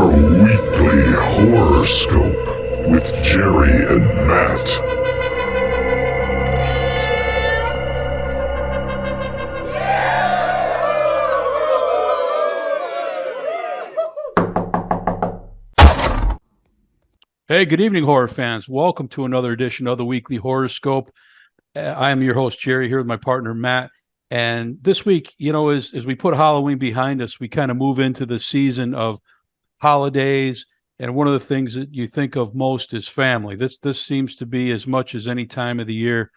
your weekly horoscope with Jerry and Matt. Hey, good evening, horror fans. Welcome to another edition of the Weekly Horoscope. I am your host, Jerry, here with my partner, Matt. And this week, as we put Halloween behind us, we kind of move into the season of holidays. And one of the things that you think of most is family. This seems to be, as much as any time of the year,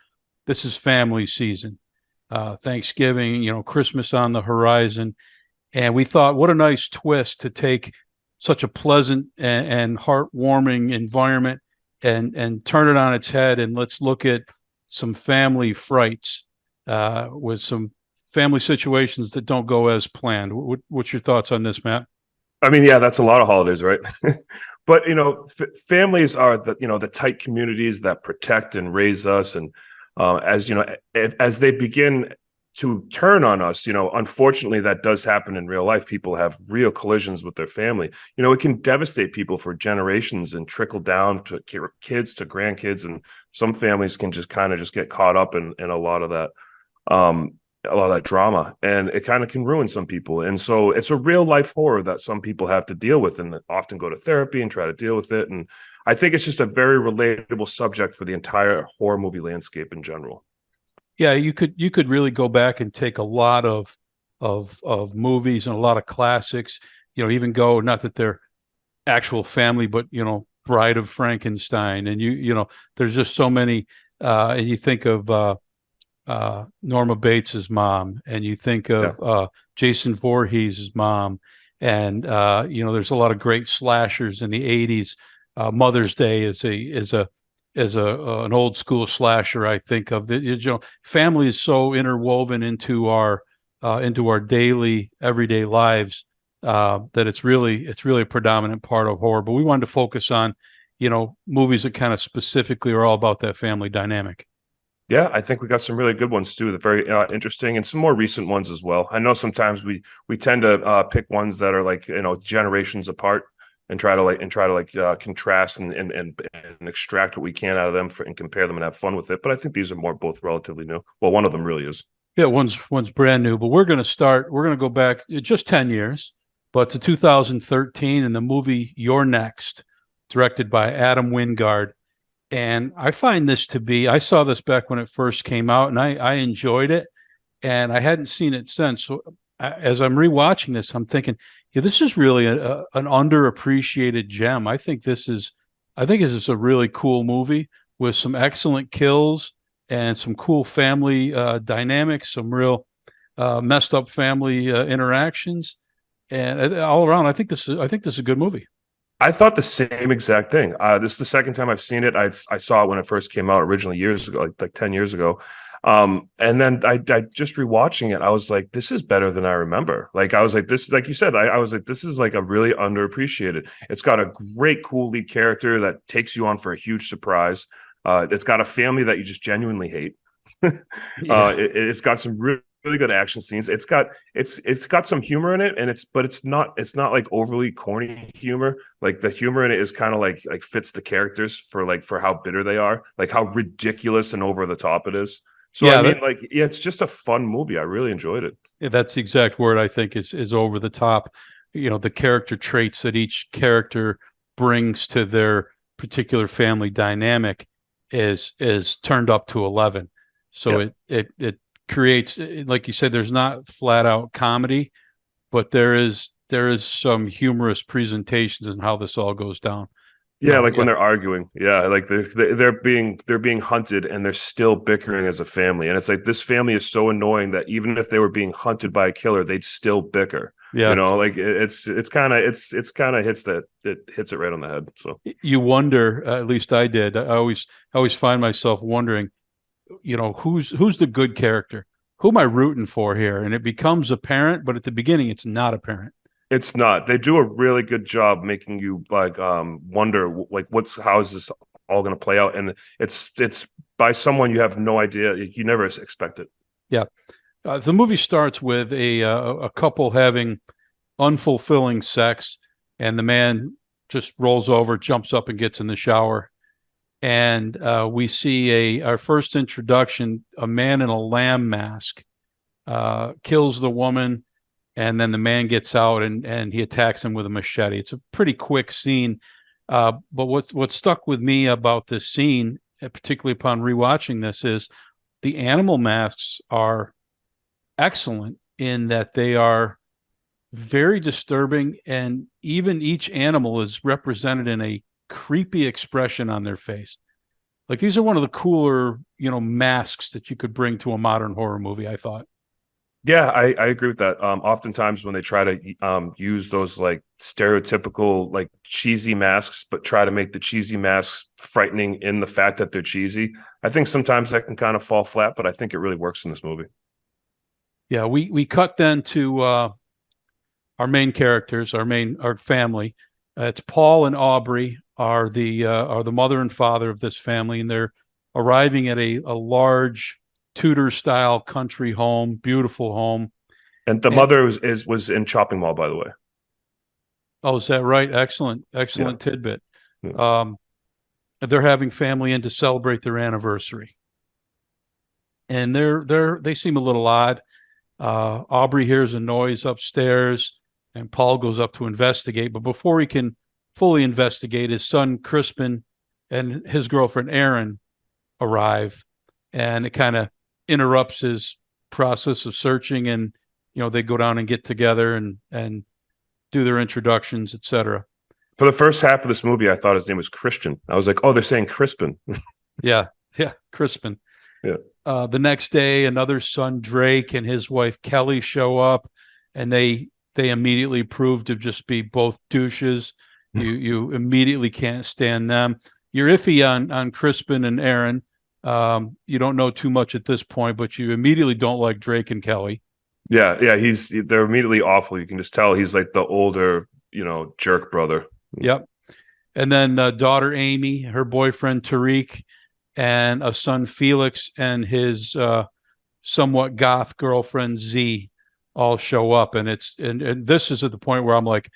this is family season. Thanksgiving, Christmas on the horizon. And we thought, what a nice twist to take such a pleasant and heartwarming environment and turn it on its head, and let's look at some family frights with some family situations that don't go as planned. What's your thoughts on this, Matt? I mean, yeah, that's a lot of holidays, right? But families are the tight communities that protect and raise us, and as they begin to turn on us, unfortunately, that does happen in real life. People have real collisions with their family. It can devastate people for generations and trickle down to kids, to grandkids, and some families can just kind of just get caught up in a lot of that, drama, and it kind of can ruin some people. And so it's a real life horror that some people have to deal with, and often go to therapy and try to deal with it. And I think it's just a very relatable subject for the entire horror movie landscape in general. Yeah, you could really go back and take a lot of movies and a lot of classics. Even go, not that they're actual family, but Bride of Frankenstein, and there's just so many. And you think of Norma Bates's mom, and you think of Jason Voorhees' mom, and there's a lot of great slashers in the '80s. Mother's Day is an old school slasher. I think of it. Family is so interwoven into our daily everyday lives that it's really a predominant part of horror. But we wanted to focus on movies that kind of specifically are all about that family dynamic. Yeah, I think we got some really good ones too. They're very interesting, and some more recent ones as well. I know sometimes we tend to pick ones that are like generations apart, and try to contrast and extract what we can out of them and compare them and have fun with it. But I think these are both relatively new. Well, one of them really is. Yeah, one's brand new, but we're going to go back just 10 years, but to 2013, and the movie You're Next, directed by Adam Wingard. And I find this to be, I saw this back when it first came out, and I enjoyed it, and I hadn't seen it since. So as I'm rewatching this, I'm thinking, yeah, this is really an underappreciated gem. I think this is a really cool movie with some excellent kills and some cool family dynamics, some real messed up family interactions, and all around, I think this is a good movie. I thought the same exact thing. This is the second time I've seen it. I saw it when it first came out originally years ago, like 10 years ago. And then I just rewatching it, I was like, this is better than I remember. Like, I was like, this, like you said, I was like, this is like a really underappreciated. It's got a great, cool lead character that takes you on for a huge surprise. It's got a family that you just genuinely hate. It's got some really good action scenes. It's got some humor in it, and it's not like overly corny humor. Like, the humor in it is kind of like fits the characters for how bitter they are, like how ridiculous and over the top it is. So yeah, it's just a fun movie. I really enjoyed it. Yeah, that's the exact word I think is over the top. The character traits that each character brings to their particular family dynamic is turned up to 11. So it creates, like you said, there's not flat out comedy, but there is some humorous presentations in how this all goes down. Yeah, when they're arguing. Yeah, like they're being hunted, and they're still bickering as a family. And it's like, this family is so annoying that even if they were being hunted by a killer, they'd still bicker. Yeah, it's kind of hits it right on the head. So you wonder, at least I did. I always find myself wondering, who's the good character? Who am I rooting for here? And it becomes apparent, but at the beginning, it's not apparent. It's not. They do a really good job making you wonder how is this all going to play out, and it's by someone you have no idea. You never expect it. Yeah, the movie starts with a couple having unfulfilling sex. and the man just rolls over, jumps up, and gets in the shower. And we see our first introduction, a man in a lamb mask kills the woman, and then the man gets out and he attacks him with a machete. It's a pretty quick scene. But what stuck with me about this scene, particularly upon rewatching this, is the animal masks are excellent in that they are very disturbing, and even each animal is represented in a creepy expression on their face. Like, these are one of the cooler, masks that you could bring to a modern horror movie, I thought. Yeah, I agree with that. Oftentimes when they try to use those like stereotypical like cheesy masks, but try to make the cheesy masks frightening in the fact that they're cheesy, I think sometimes that can kind of fall flat, but I think it really works in this movie. Yeah, we cut then to our main characters, our family. It's Paul and Aubrey are the mother and father of this family, and they're arriving at a large Tudor style country home, beautiful home. And the mother was in Chopping Mall, by the way. Oh, is that right? Excellent tidbit. Yeah. They're having family in to celebrate their anniversary, and they seem a little odd. Aubrey hears a noise upstairs, and Paul goes up to investigate. But before he can fully investigate, his son Crispin and his girlfriend Erin arrive, and it kind of interrupts his process of searching. And they go down and get together and do their introductions, etc. For the first half of this movie, I thought his name was Christian. I was like, oh, they're saying Crispin. yeah, Crispin. Yeah. The next day, another son, Drake, and his wife Kelly show up, and they immediately prove to just be both douches. You immediately can't stand them. You're iffy on Crispin and Erin. You don't know too much at this point, but you immediately don't like Drake and Kelly. Yeah, they're immediately awful. You can just tell he's like the older, jerk brother. Yep. And then daughter Amy, her boyfriend Tariq, and a son Felix, and his somewhat goth girlfriend Z all show up. And and this is at the point where I'm like,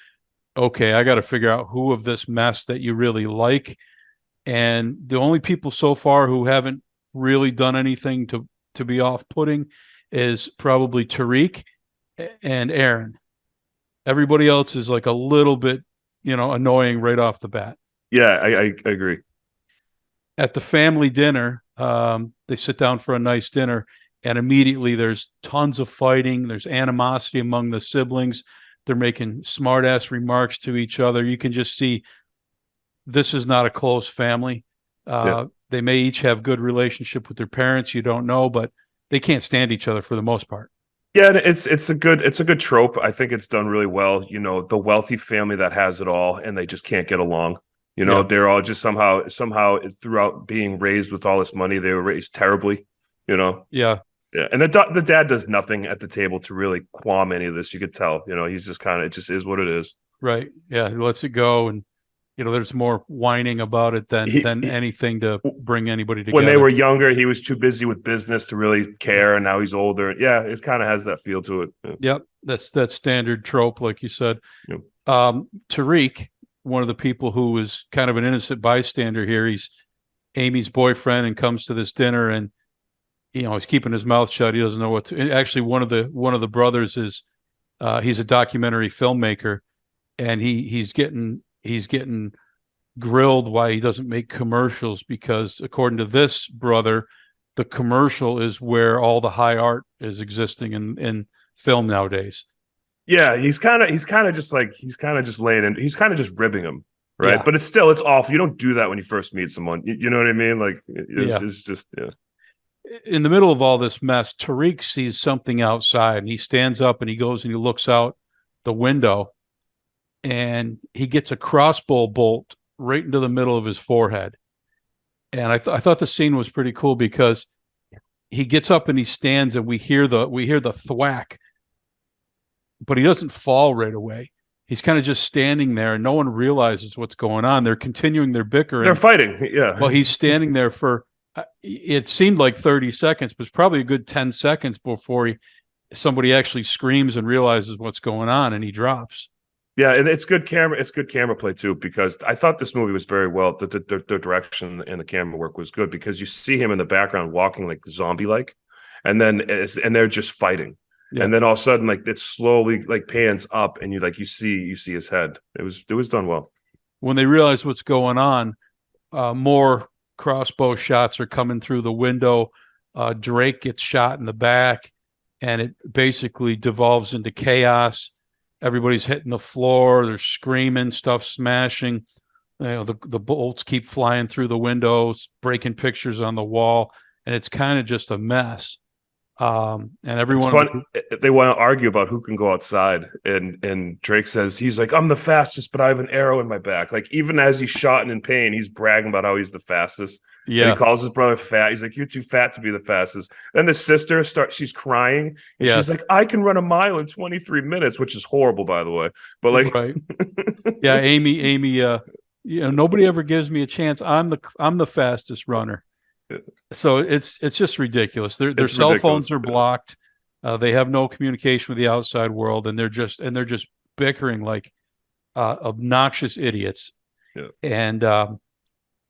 okay, I got to figure out who of this mess that you really like. And the only people so far who haven't really done anything to be off-putting is probably Tariq and Erin. Everybody else is like a little bit, annoying right off the bat. Yeah, I agree. At the family dinner, they sit down for a nice dinner, and immediately there's tons of fighting. There's animosity among the siblings. They're making smart-ass remarks to each other. You can just see this is not a close family. They may each have good relationship with their parents. You don't know, but they can't stand each other for the most part. Yeah, it's a good trope. I think it's done really well. The wealthy family that has it all, and they just can't get along. They're all just somehow throughout being raised with all this money, they were raised terribly. Yeah. And the dad does nothing at the table to really qualm any of this. You could tell. He's just kind of, it just is what it is. Right. Yeah. He lets it go, and there's more whining about it than anything to bring anybody together. When they were younger, he was too busy with business to really care, and now he's older. Yeah, it kind of has that feel to it. Yeah. Yep, that's that standard trope, like you said. Yep. Tariq, one of the people who was kind of an innocent bystander here, he's Amy's boyfriend, and comes to this dinner, and he's keeping his mouth shut. He doesn't know what to. Actually, one of the brothers is he's a documentary filmmaker, and he's getting grilled why he doesn't make commercials, because according to this brother, the commercial is where all the high art is existing in film nowadays. Yeah, he's kind of just laying in. He's kind of just ribbing him, right? Yeah. But it's awful. You don't do that when you first meet someone. You know what I mean? Like it's just. In the middle of all this mess, Tariq sees something outside, and he stands up and he goes and he looks out the window, and he gets a crossbow bolt right into the middle of his forehead. And I thought the scene was pretty cool, because he gets up and he stands, and we hear the thwack, but he doesn't fall right away. He's kind of just standing there, and no one realizes what's going on. They're continuing their bickering. They're fighting. Yeah. Well, he's standing there for, it seemed like 30 seconds, but it's probably a good 10 seconds before somebody actually screams and realizes what's going on, and he drops. Yeah, and it's good camera. It's good camera play too, because I thought this movie was very well. The direction and the camera work was good, because you see him in the background walking like zombie like, and and they're just fighting, Yeah. and then all of a sudden like it slowly like pans up, and you see his head. It was done well. When they realize what's going on, more crossbow shots are coming through the window. Drake gets shot in the back, and it basically devolves into chaos. Everybody's hitting the floor. They're screaming, stuff smashing. The bolts keep flying through the windows, breaking pictures on the wall, and it's kind of just a mess. And It's everyone, fun. They want to argue about who can go outside, and Drake says he's like, I'm the fastest, but I have an arrow in my back. Like, even as he's shot and in pain, he's bragging about how he's the fastest. yeah, And he calls his brother fat. He's like, you're too fat to be the fastest. Then the sister she's crying, and yes, she's like, I can run a mile in 23 minutes, which is horrible, by the way. But like, right, yeah, Amy, nobody ever gives me a chance. I'm the fastest runner. So it's just ridiculous. Their it's cell ridiculous. phones are blocked. They have no communication with the outside world, and they're just bickering like obnoxious idiots. Yeah. And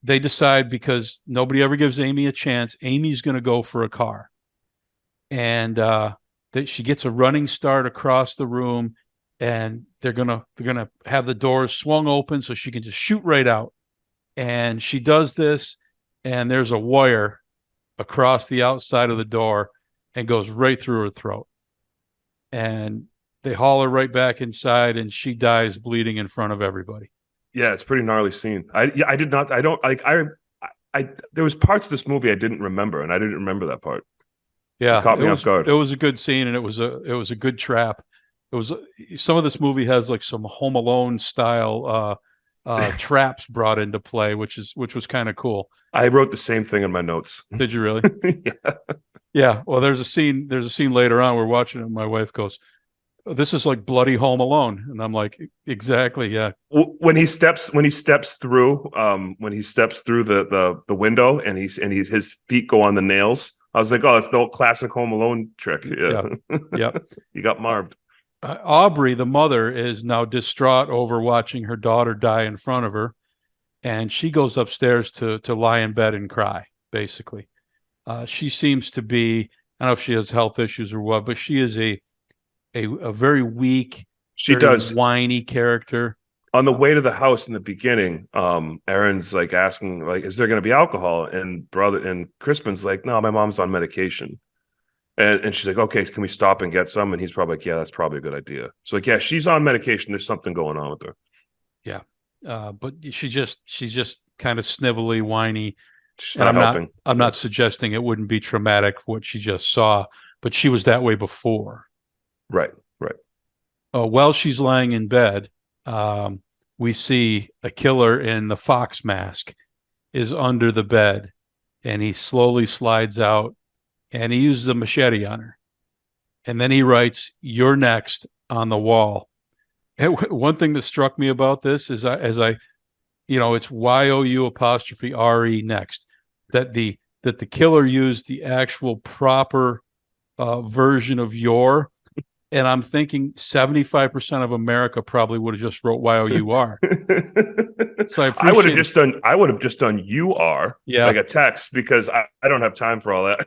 they decide, because nobody ever gives Amy a chance, Amy's going to go for a car, and she gets a running start across the room, and they're gonna have the doors swung open so she can just shoot right out. And she does this, and there's a wire across the outside of the door and goes right through her throat. And they haul her right back inside, and she dies bleeding in front of everybody. Yeah, it's a pretty gnarly scene. I did not. I don't like. I there was parts of this movie I didn't remember, and I didn't remember that part. Yeah, It caught me off guard. It was a good scene, and it was a good trap. It was some of this movie has like some Home Alone style traps brought into play, which was kind of cool. I wrote the same thing in my notes. Did you really? Yeah. Yeah. Well, there's a scene later on. We're watching it, and my wife goes, "This is like bloody Home Alone," and I'm like, "Exactly, yeah." When he steps through the window, and his feet go on the nails, I was like, oh, it's the old classic Home Alone trick. Yeah. Yeah. You got marved. Aubrey, the mother, is now distraught over watching her daughter die in front of her, and she goes upstairs to lie in bed and cry. Basically, she seems to be, I don't know if she has health issues or what, but she is a very weak, She very does. whiny character. On the way to the house in the beginning, Aaron's like asking, like, is there going to be alcohol? And Crispin's like, no, my mom's on medication. And she's like, okay, can we stop and get some? And he's probably like, yeah, that's probably a good idea. So like, yeah, she's on medication. There's something going on with her. Yeah. But she's just kind of snivelly, whiny. She's And not helping. I'm not suggesting it wouldn't be traumatic what she just saw, but she was that way before. Right. While she's lying in bed, we see a killer in the fox mask is under the bed, and he slowly slides out, and he uses a machete on her. And then he writes, "You're next," on the wall. And one thing that struck me about this is it's YOU' next, that the killer used the actual proper version of your. And I'm thinking 75% of America probably would have just wrote YOUR. So I would have just done you are, yeah, like a text, because I don't have time for all that.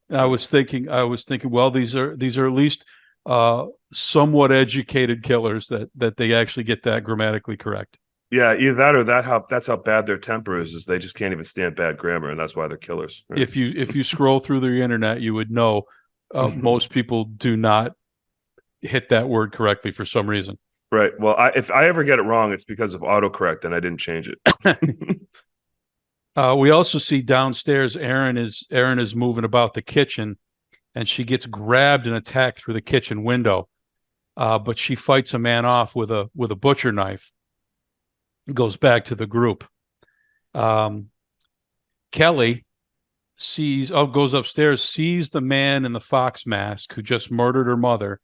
I was thinking, well, these are at least somewhat educated killers that they actually get that grammatically correct. Yeah, either that or that's how bad their temper is they just can't even stand bad grammar, and that's why they're killers. Right? If you scroll through the internet, you would know most people do not hit that word correctly for some reason. Right. Well, if I ever get it wrong, it's because of autocorrect, and I didn't change it. We also see downstairs, Erin is moving about the kitchen, and she gets grabbed and attacked through the kitchen window. But she fights a man off with a butcher knife. Goes back to the group. Kelly goes upstairs, sees the man in the fox mask who just murdered her mother,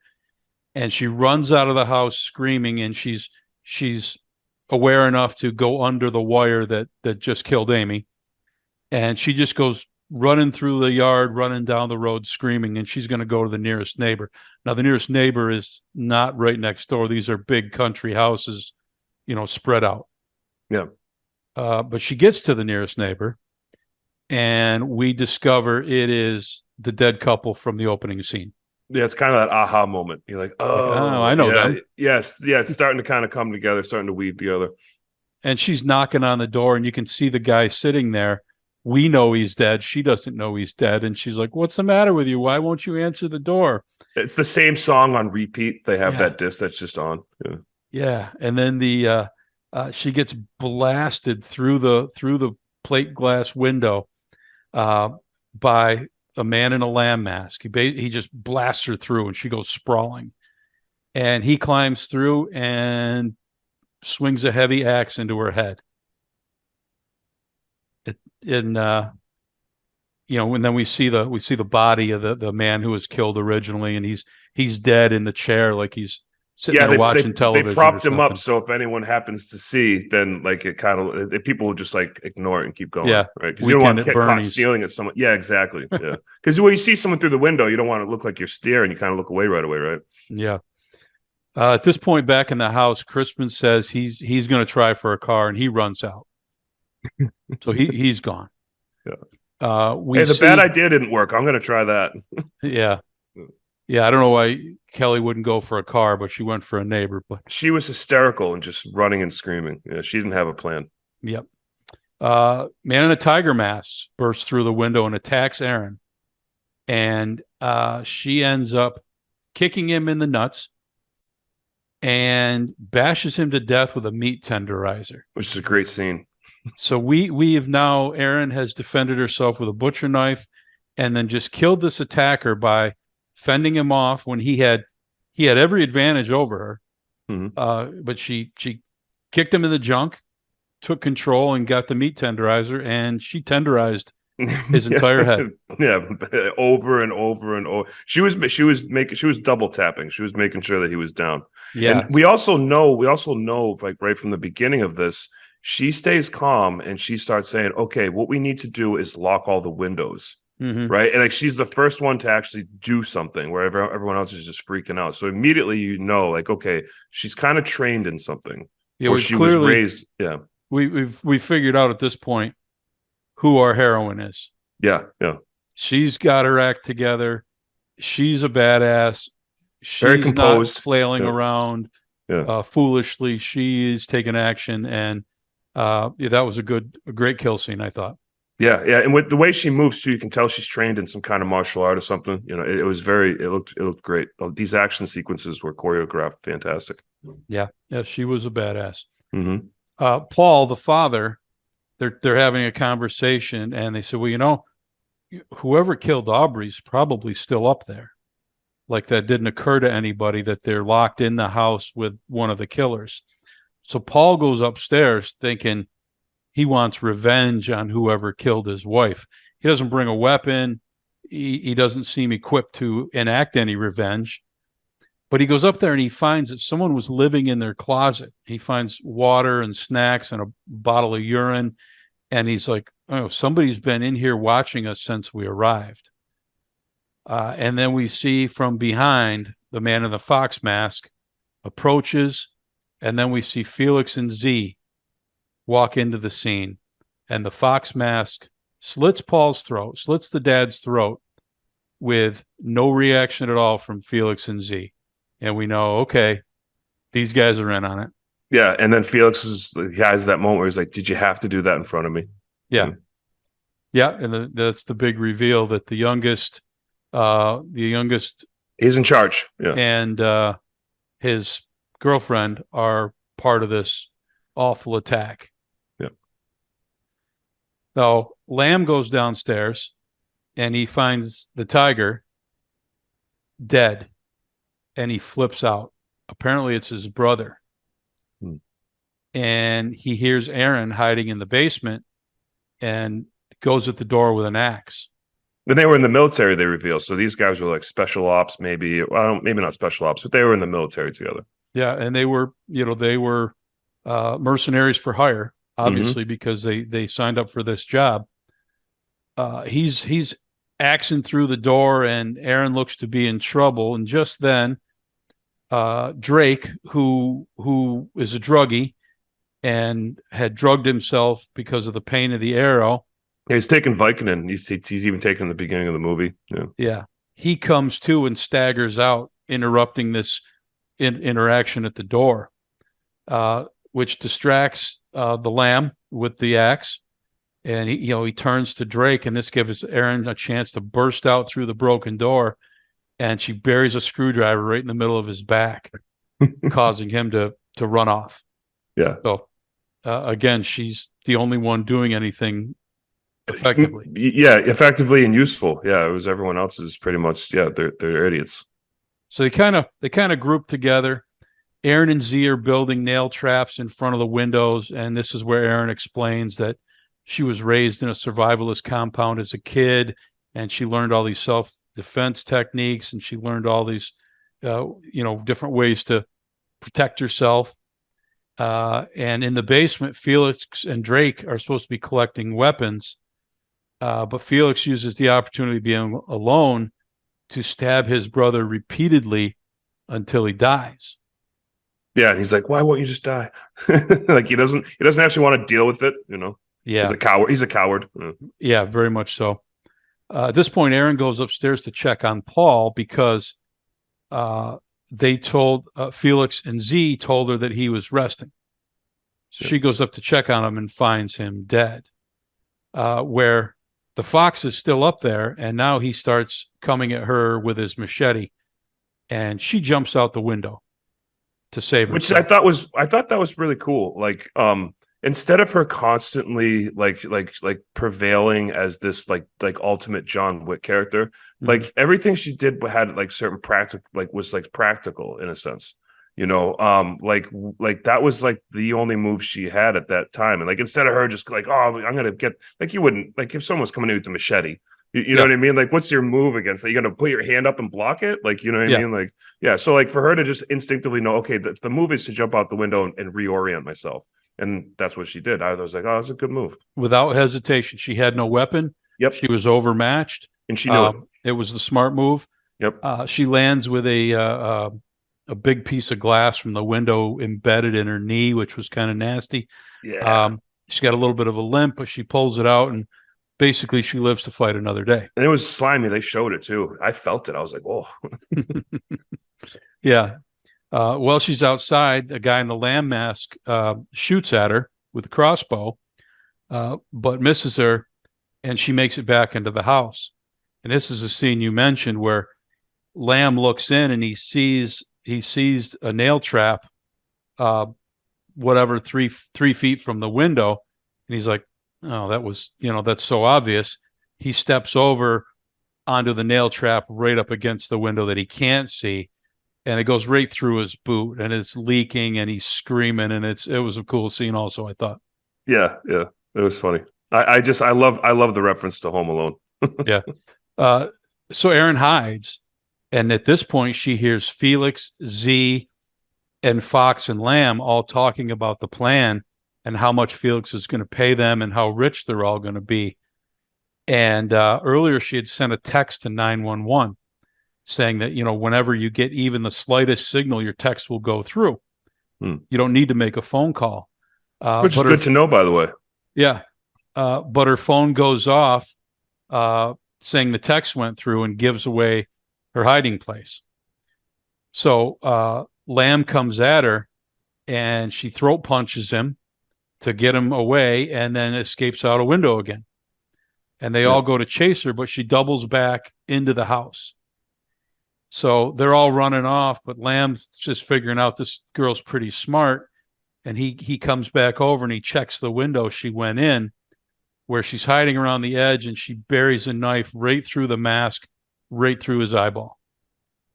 and she runs out of the house screaming, and she's aware enough to go under the wire that just killed Amy. And she just goes running through the yard, running down the road, screaming, and she's going to go to the nearest neighbor. Now, the nearest neighbor is not right next door. These are big country houses, spread out. Yeah. But she gets to the nearest neighbor, and we discover it is the dead couple from the opening scene. Yeah, it's kind of that aha moment. You're like, oh, I know yeah, them. Yes, yeah, it's starting to kind of come together, starting to weave together. And she's knocking on the door, and you can see the guy sitting there. We know he's dead. She doesn't know he's dead. And she's like, what's the matter with you? Why won't you answer the door? It's the same song on repeat. They have that disc that's just on. Yeah. And then she gets blasted through the plate glass window by a man in a lamb mask. He just blasts her through, and she goes sprawling. And he climbs through and swings a heavy axe into her head. And then we see the body of the man who was killed originally, and he's dead in the chair, like he's sitting there watching television. They propped him up, so if anyone happens to see, then like it kind of people will just like ignore it and keep going. Yeah, right. Because you don't want to get caught stealing at someone. Yeah, exactly. Yeah, because when you see someone through the window, you don't want to look like you're staring. You kind of look away right away, right? Yeah. At this point, back in the house, Crispin says he's going to try for a car, and he runs out. So he's gone. Yeah. The bad idea didn't work. I'm going to try that. Yeah. Yeah, I don't know why Kelly wouldn't go for a car, but she went for a neighbor. But she was hysterical and just running and screaming. Yeah, she didn't have a plan. Yep. Man in a tiger mask bursts through the window and attacks Aaron. And she ends up kicking him in the nuts and bashes him to death with a meat tenderizer. Which is a great scene. So we have now, Aaron has defended herself with a butcher knife and then just killed this attacker by fending him off when he had every advantage over her. Mm-hmm. But she kicked him in the junk, took control, and got the meat tenderizer, and she tenderized his entire head. Yeah, over and over and over. She was double tapping. She was making sure that he was down. Yeah. And we also know like right from the beginning of this, she stays calm and she starts saying, okay, what we need to do is lock all the windows. Mm-hmm. Right. And like she's the first one to actually do something where everyone else is just freaking out. So immediately, like, okay, she's kind of trained in something. Yeah, or she was raised. Yeah. We figured out at this point who our heroine is. Yeah. Yeah. She's got her act together. She's a badass. She's very composed, not flailing around foolishly. She's taking action, and that was a great kill scene, I thought. Yeah, yeah, and with the way she moves too, you can tell she's trained in some kind of martial art or something. It looked great. These action sequences were choreographed fantastic. Yeah, she was a badass. Mm-hmm. Paul, the father, they're having a conversation, and they said, well, whoever killed Aubrey's probably still up there. Like that didn't occur to anybody that they're locked in the house with one of the killers. So Paul goes upstairs thinking he wants revenge on whoever killed his wife. He doesn't bring a weapon. He doesn't seem equipped to enact any revenge. But he goes up there and he finds that someone was living in their closet. He finds water and snacks and a bottle of urine. And he's like, oh, somebody's been in here watching us since we arrived. And then we see from behind the man in the fox mask approaches. And then we see Felix and Z walk into the scene, and the fox mask slits the dad's throat with no reaction at all from Felix and Z. And we know, okay, these guys are in on it. Yeah. And then Felix has that moment where he's like, did you have to do that in front of me? Yeah. Yeah. And that's the big reveal that the youngest, he's in charge. Yeah. And his girlfriend are part of this awful attack. So Lamb goes downstairs and he finds the tiger dead, and he flips out. Apparently it's his brother. And he hears Aaron hiding in the basement and goes at the door with an axe. When they were in the military, they reveal. So these guys were like special ops, maybe not special ops, but they were in the military together. Yeah. And they were mercenaries for hire. Obviously, because they signed up for this job. he's axing through the door, and Aaron looks to be in trouble. And just then, Drake, who is a druggie and had drugged himself because of the pain of the arrow. Yeah, he's taking Vicodin. He's even taken in the beginning of the movie. Yeah. Yeah. He comes to and staggers out, interrupting this interaction at the door, which distracts the lamb with the axe. And he turns to Drake, and this gives Aaron a chance to burst out through the broken door. And she buries a screwdriver right in the middle of his back, causing him to run off. Yeah. So again, she's the only one doing anything effectively. Yeah, effectively and useful. Yeah, it was everyone else's pretty much. Yeah, they're idiots. So they kind of group together. Aaron and Z are building nail traps in front of the windows, and this is where Aaron explains that she was raised in a survivalist compound as a kid, and she learned all these self-defense techniques, and she learned all these different ways to protect herself. And in the basement, Felix and Drake are supposed to be collecting weapons, but Felix uses the opportunity of being alone to stab his brother repeatedly until he dies. Yeah, and he's like, "Why won't you just die?" Like he doesn't actually want to deal with it. Yeah, he's a coward. He's a coward. Yeah, very much so. At this point, Aaron goes upstairs to check on Paul because they told Felix and Z told her that he was resting. So she goes up to check on him and finds him dead. Where the fox is still up there, and now he starts coming at her with his machete, and she jumps out the window to save herself. Which I thought that was really cool. Like, instead of her constantly like prevailing as this like ultimate John Wick character, like everything she did had like certain practical in a sense. Like that was like the only move she had at that time. And like instead of her just like, oh, I'm gonna get, like, you wouldn't, like, if someone's coming in with a machete, you know what I mean? Like, what's your move against that? You're gonna put your hand up and block it? Like, you know what I mean? Like, yeah. So like for her to just instinctively know, okay, the move is to jump out the window and reorient myself. And that's what she did. I was like, oh, that's a good move. Without hesitation. She had no weapon. Yep. She was overmatched. And she knew it. It was the smart move. Yep. She lands with a big piece of glass from the window embedded in her knee, which was kind of nasty. Yeah. She's got a little bit of a limp, but she pulls it out, and basically she lives to fight another day. And it was slimy. They showed it too. I felt it. I was like, oh. Yeah. While she's outside, a guy in the lamb mask shoots at her with a crossbow, but misses her, and she makes it back into the house. And this is a scene you mentioned where Lamb looks in and he sees a nail trap, whatever, three feet from the window, and he's like, "Oh, that was, that's so obvious." He steps over onto the nail trap right up against the window that he can't see, and it goes right through his boot, and it's leaking, and he's screaming, and it was a cool scene. Also, I thought. Yeah, it was funny. I love the reference to Home Alone. Yeah. So Aaron hides, and at this point, she hears Felix, Z, and Fox and Lamb all talking about the plan and how much Felix is going to pay them and how rich they're all going to be. And earlier, she had sent a text to 911 saying that, whenever you get even the slightest signal, your text will go through. You don't need to make a phone call. Which is good to know, by the way. Yeah. But her phone goes off saying the text went through and gives away her hiding place. So Lamb comes at her and she throat punches him to get him away and then escapes out a window again. And they all go to chase her, but she doubles back into the house. So they're all running off, but Lamb's just figuring out this girl's pretty smart. And he comes back over and he checks the window she went in, where she's hiding around the edge, and she buries a knife right through the mask, right through his eyeball.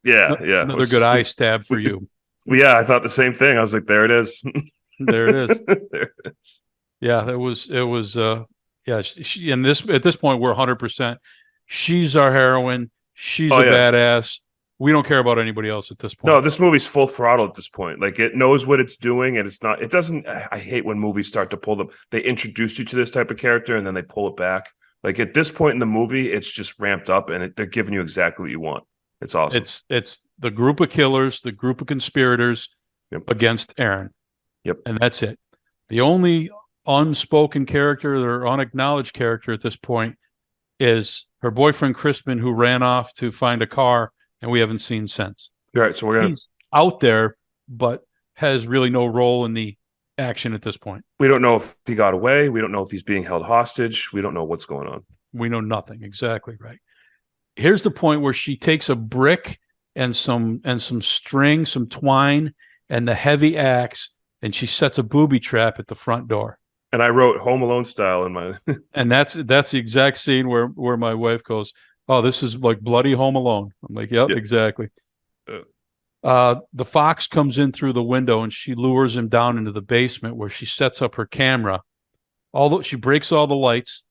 Yeah. Another good eye stab for you. Yeah, I thought the same thing. I was like, there it is. There it is. There it is. Yeah, it was she, and at this point we're 100%. She's our heroine. She's a badass. We don't care about anybody else at this point. No, this movie's full throttle at this point. Like, it knows what it's doing, and I hate when movies start to pull them. They introduce you to this type of character and then they pull it back. Like at this point in the movie, it's just ramped up, and they're giving you exactly what you want. It's awesome. It's the group of killers, the group of conspirators Yep. against Aaron. Yep. And that's it. The only unspoken character or unacknowledged character at this point is her boyfriend Crispin, who ran off to find a car, and we haven't seen since. All right, so He's out there, but has really no role in the action at this point. We don't know if he got away. We don't know if he's being held hostage. We don't know what's going on. We know nothing. Exactly right. Here's the point where she takes a brick and some string, some twine, and the heavy axe, and she sets a booby trap at the front door. And I wrote Home Alone style in my and that's the exact scene where my wife goes, "Oh, this is like bloody Home Alone." I'm like, "Yep, exactly." The fox comes in through the window and she lures him down into the basement where she sets up her camera. Although she breaks all the lights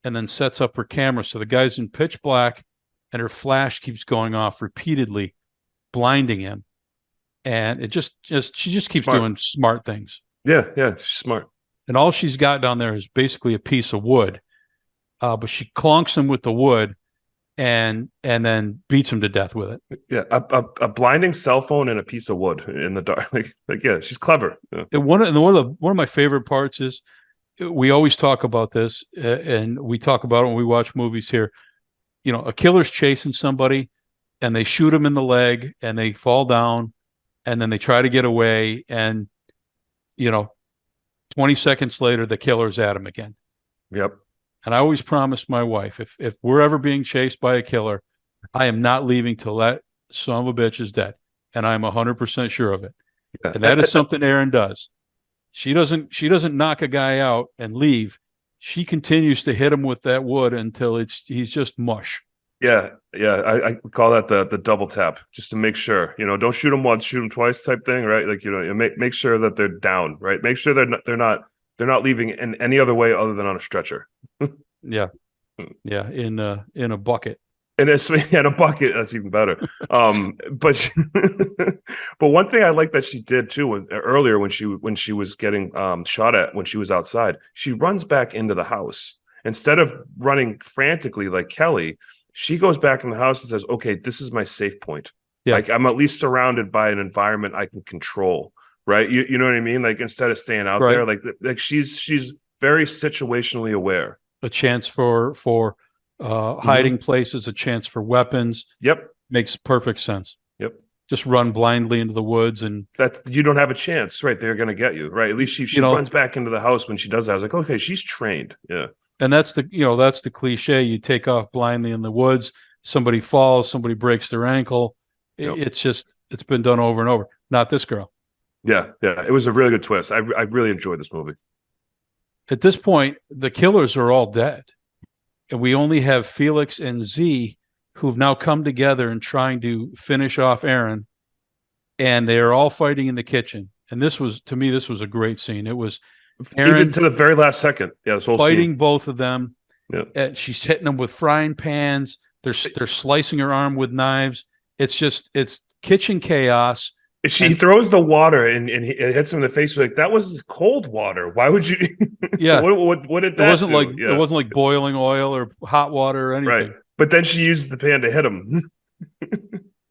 and then sets up her camera, so the guy's in pitch black, and her flash keeps going off repeatedly, blinding him. And she just keeps doing smart things. Yeah, she's smart. And all she's got down there is basically a piece of wood, but she clunks him with the wood, and then beats him to death with it. Yeah, a blinding cell phone and a piece of wood in the dark. Like yeah, she's clever. Yeah. And one of my favorite parts is we always talk about this, and we talk about it when we watch movies here. You know, a killer's chasing somebody, and they shoot him in the leg, and they fall down, and then they try to get away, and 20 seconds later, the killer's at him again. Yep. And I always promise my wife, if we're ever being chased by a killer, I am not leaving till that son of a bitch is dead. And I'm 100% sure of it. Yeah. And that is something Erin does. She doesn't knock a guy out and leave. She continues to hit him with that wood until he's just mush. Yeah. I call that the double tap, just to make sure. Don't shoot them once, shoot them twice, type thing, right? Like make sure that they're down, right? Make sure they're not leaving in any other way other than on a stretcher. Yeah, in a bucket. And it's in a bucket. That's even better. But one thing I like that she did too earlier when she was getting shot at when she was outside, she runs back into the house instead of running frantically like Kelly. She goes back in the house and says, "Okay, this is my safe point. Yeah. Like I'm at least surrounded by an environment I can control." Right? You know what I mean? Like instead of staying out there, like she's very situationally aware. A chance for hiding places, a chance for weapons. Yep. Makes perfect sense. Yep. Just run blindly into the woods, and that you don't have a chance, right? They're going to get you, right? At least she runs back into the house when she does that. I was like, okay, she's trained. Yeah. And that's the cliche. You take off blindly in the woods, somebody falls, somebody breaks their ankle. Yep. It's been done over and over. Not this girl. Yeah. It was a really good twist. I really enjoyed this movie. At this point, the killers are all dead. And we only have Felix and Z, who've now come together and trying to finish off Aaron. And they are all fighting in the kitchen. And this was a great scene. It was Aaron even to the very last second. Yeah, this whole fighting scene. Both of them. Yeah. She's hitting them with frying pans. They're slicing her arm with knives. It's kitchen chaos. She throws the water and it hits him in the face. Like, that was cold water. Why would you? Yeah. what did that? It wasn't like boiling oil or hot water or anything. Right. But then she used the pan to hit him.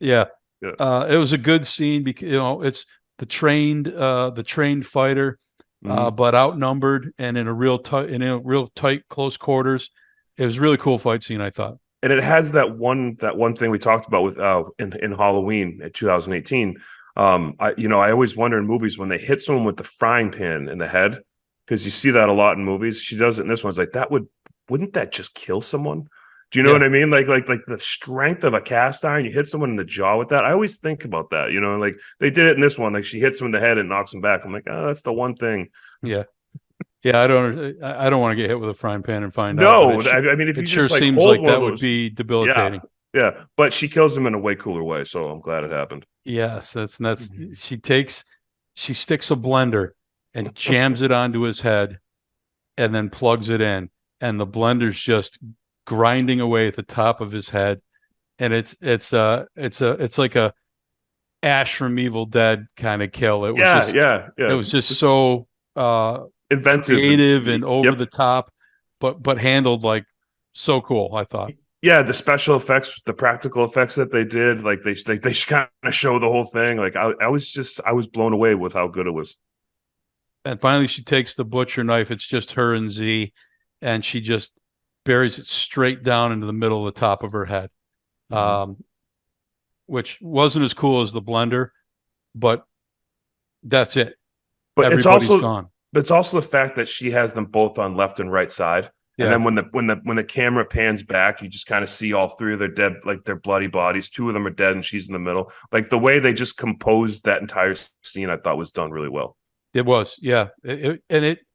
Yeah. It was a good scene because it's the trained fighter, but outnumbered and in a real tight close quarters. It was a really cool fight scene, I thought. And it has that one thing we talked about with in Halloween in 2018. I always wonder in movies when they hit someone with the frying pan in the head, because you see that a lot in movies. She does it in this one. It's like, wouldn't that just kill someone? Do you know what I mean? Like the strength of a cast iron, you hit someone in the jaw with that. I always think about that, like they did it in this one. Like she hits him in the head and knocks him back. I'm like, oh, that's the one thing. Yeah. Yeah. I don't want to get hit with a frying pan and find out. No, I mean, if you sure just seems like that would be debilitating. Yeah. But she kills him in a way cooler way. So I'm glad it happened. Yes. That's she sticks a blender and jams it onto his head and then plugs it in. And the blender's just grinding away at the top of his head. And it's like a Ash from Evil Dead kind of kill. It was It was just so inventive, creative and over the top, but handled like So cool, I thought. Yeah, the special effects, the practical effects that they did, like they kind of show the whole thing. Like I was blown away with how good it was. And finally, she takes the butcher knife. It's just her and Z, and she just buries it straight down into the middle of the top of her head, um, which wasn't as cool as the blender, but that's it. But Everybody's gone. it's also the fact that she has them both on left and right side. And Yeah. then when the camera pans back, you just kind of see all three of their dead, like their bloody bodies. Two of them are dead, and she's in the middle. Like the way they just composed that entire scene, I thought was done really well. It was, yeah. You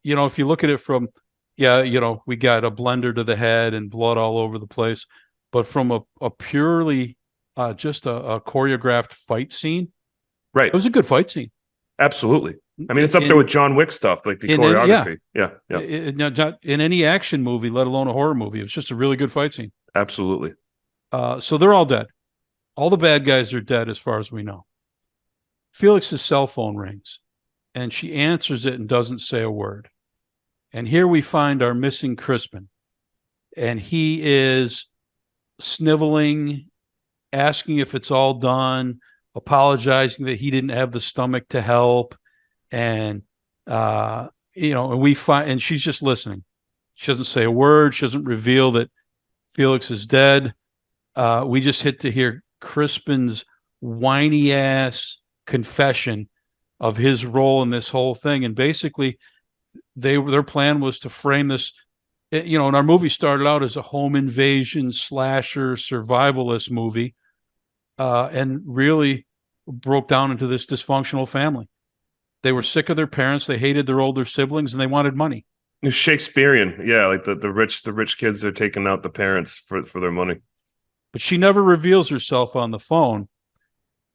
know, if you look at it from, yeah, you know, we got a blender to the head and blood all over the place, but from a purely just a choreographed fight scene, Right. it was a good fight scene. Absolutely. I mean, it's up there with John Wick stuff, like the choreography. Yeah. Not in any action movie, let alone a horror movie. It was just a really good fight scene. Absolutely. So they're all dead. All the bad guys are dead, as far as we know. Felix's cell phone rings, and she answers it and doesn't say a word. And here we find our missing Crispin, and he is sniveling, asking if it's all done, apologizing that he didn't have the stomach to help, and you know, and we find, and she's just listening. She doesn't say a word. She doesn't reveal that Felix is dead. We just hit to hear Crispin's whiny ass confession of his role in this whole thing, and basically, their plan was to frame this. You know, and our movie started out as a home invasion slasher survivalist movie, and really broke down into this dysfunctional family. They were sick of their parents. They hated their older siblings, and they wanted money. It's Shakespearean. Yeah, like the rich kids are taking out the parents for their money. But she never reveals herself on the phone.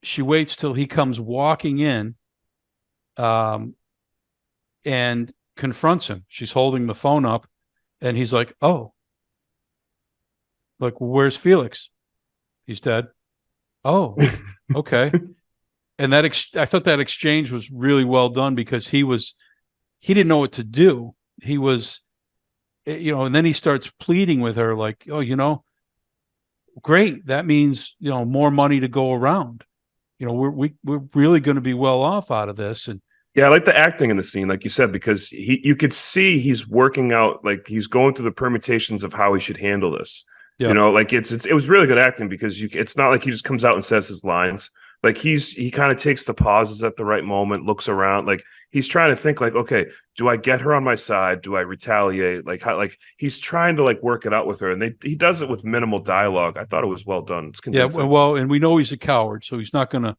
She waits till he comes walking in, and confronts him. She's holding the phone up, and he's like, "Oh, like, where's Felix? He's dead." Oh, okay. And I thought that exchange was really well done, because he didn't know what to do. He was, you know, and then he starts pleading with her like, "Oh, you know, great. That means, you know, more money to go around. You know, we're really going to be well off out of this." And yeah, I like the acting in the scene, like you said, because you could see he's working out, like he's going through the permutations of how he should handle this. yeah, You know, like it was really good acting, because it's not like he just comes out and says his lines. Like he kind of takes the pauses at the right moment, looks around, like he's trying to think like, okay, do I get her on my side? Do I retaliate? Like how, like he's trying to like work it out with her, and he does it with minimal dialogue. I thought it was well done. It's yeah. convincing. Well, and we know he's a coward, so he's not going to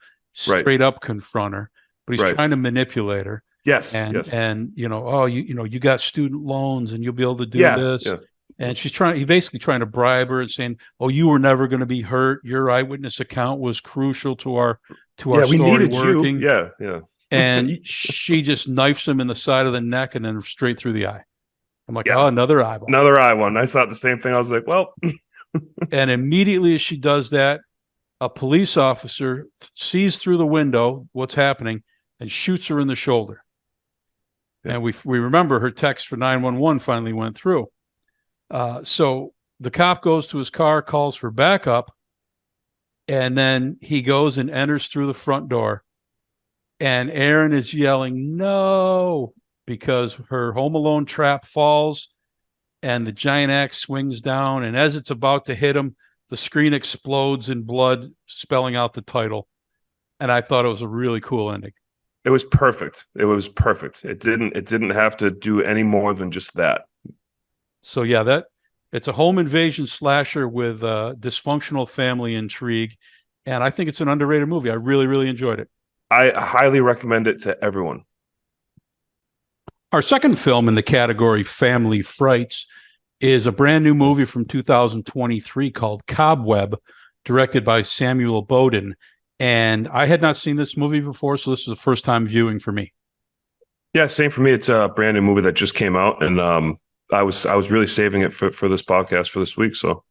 Right. straight up confront her, but he's Right. trying to manipulate her. Yes. And Yes. and you know, oh, you know, you got student loans, and you'll be able to do Yeah. this. Yeah. And he's basically trying to bribe her and saying, "Oh, you were never going to be hurt. Your eyewitness account was crucial to our Yeah. We story needed working." you. Yeah. Yeah. And she just knifes him in the side of the neck and then straight through the eye. I'm like, Yeah. "Oh, another eyeball." Another eye one. I thought the same thing. I was like, well, And immediately as she does that, a police officer sees through the window what's happening and shoots her in the shoulder. Yeah. And we remember her text for 911 finally went through. So the cop goes to his car, calls for backup, and then he goes and enters through the front door. And Erin is yelling, "No," because her Home Alone trap falls and the giant axe swings down. And as it's about to hit him, the screen explodes in blood, spelling out the title. And I thought it was a really cool ending. it was perfect. It was perfect. It didn't have to do any more than just that. So yeah, it's a home invasion slasher with dysfunctional family intrigue, and I think it's an underrated movie. I really, really enjoyed it. I highly recommend it to everyone. Our second film in the category Family Frights is a brand new movie from 2023 called Cobweb, directed by Samuel Bowden. And I had not seen this movie before, so this is the first time viewing for me. Yeah, same for me. It's a brand new movie that just came out, and I was really saving it for this podcast for this week. So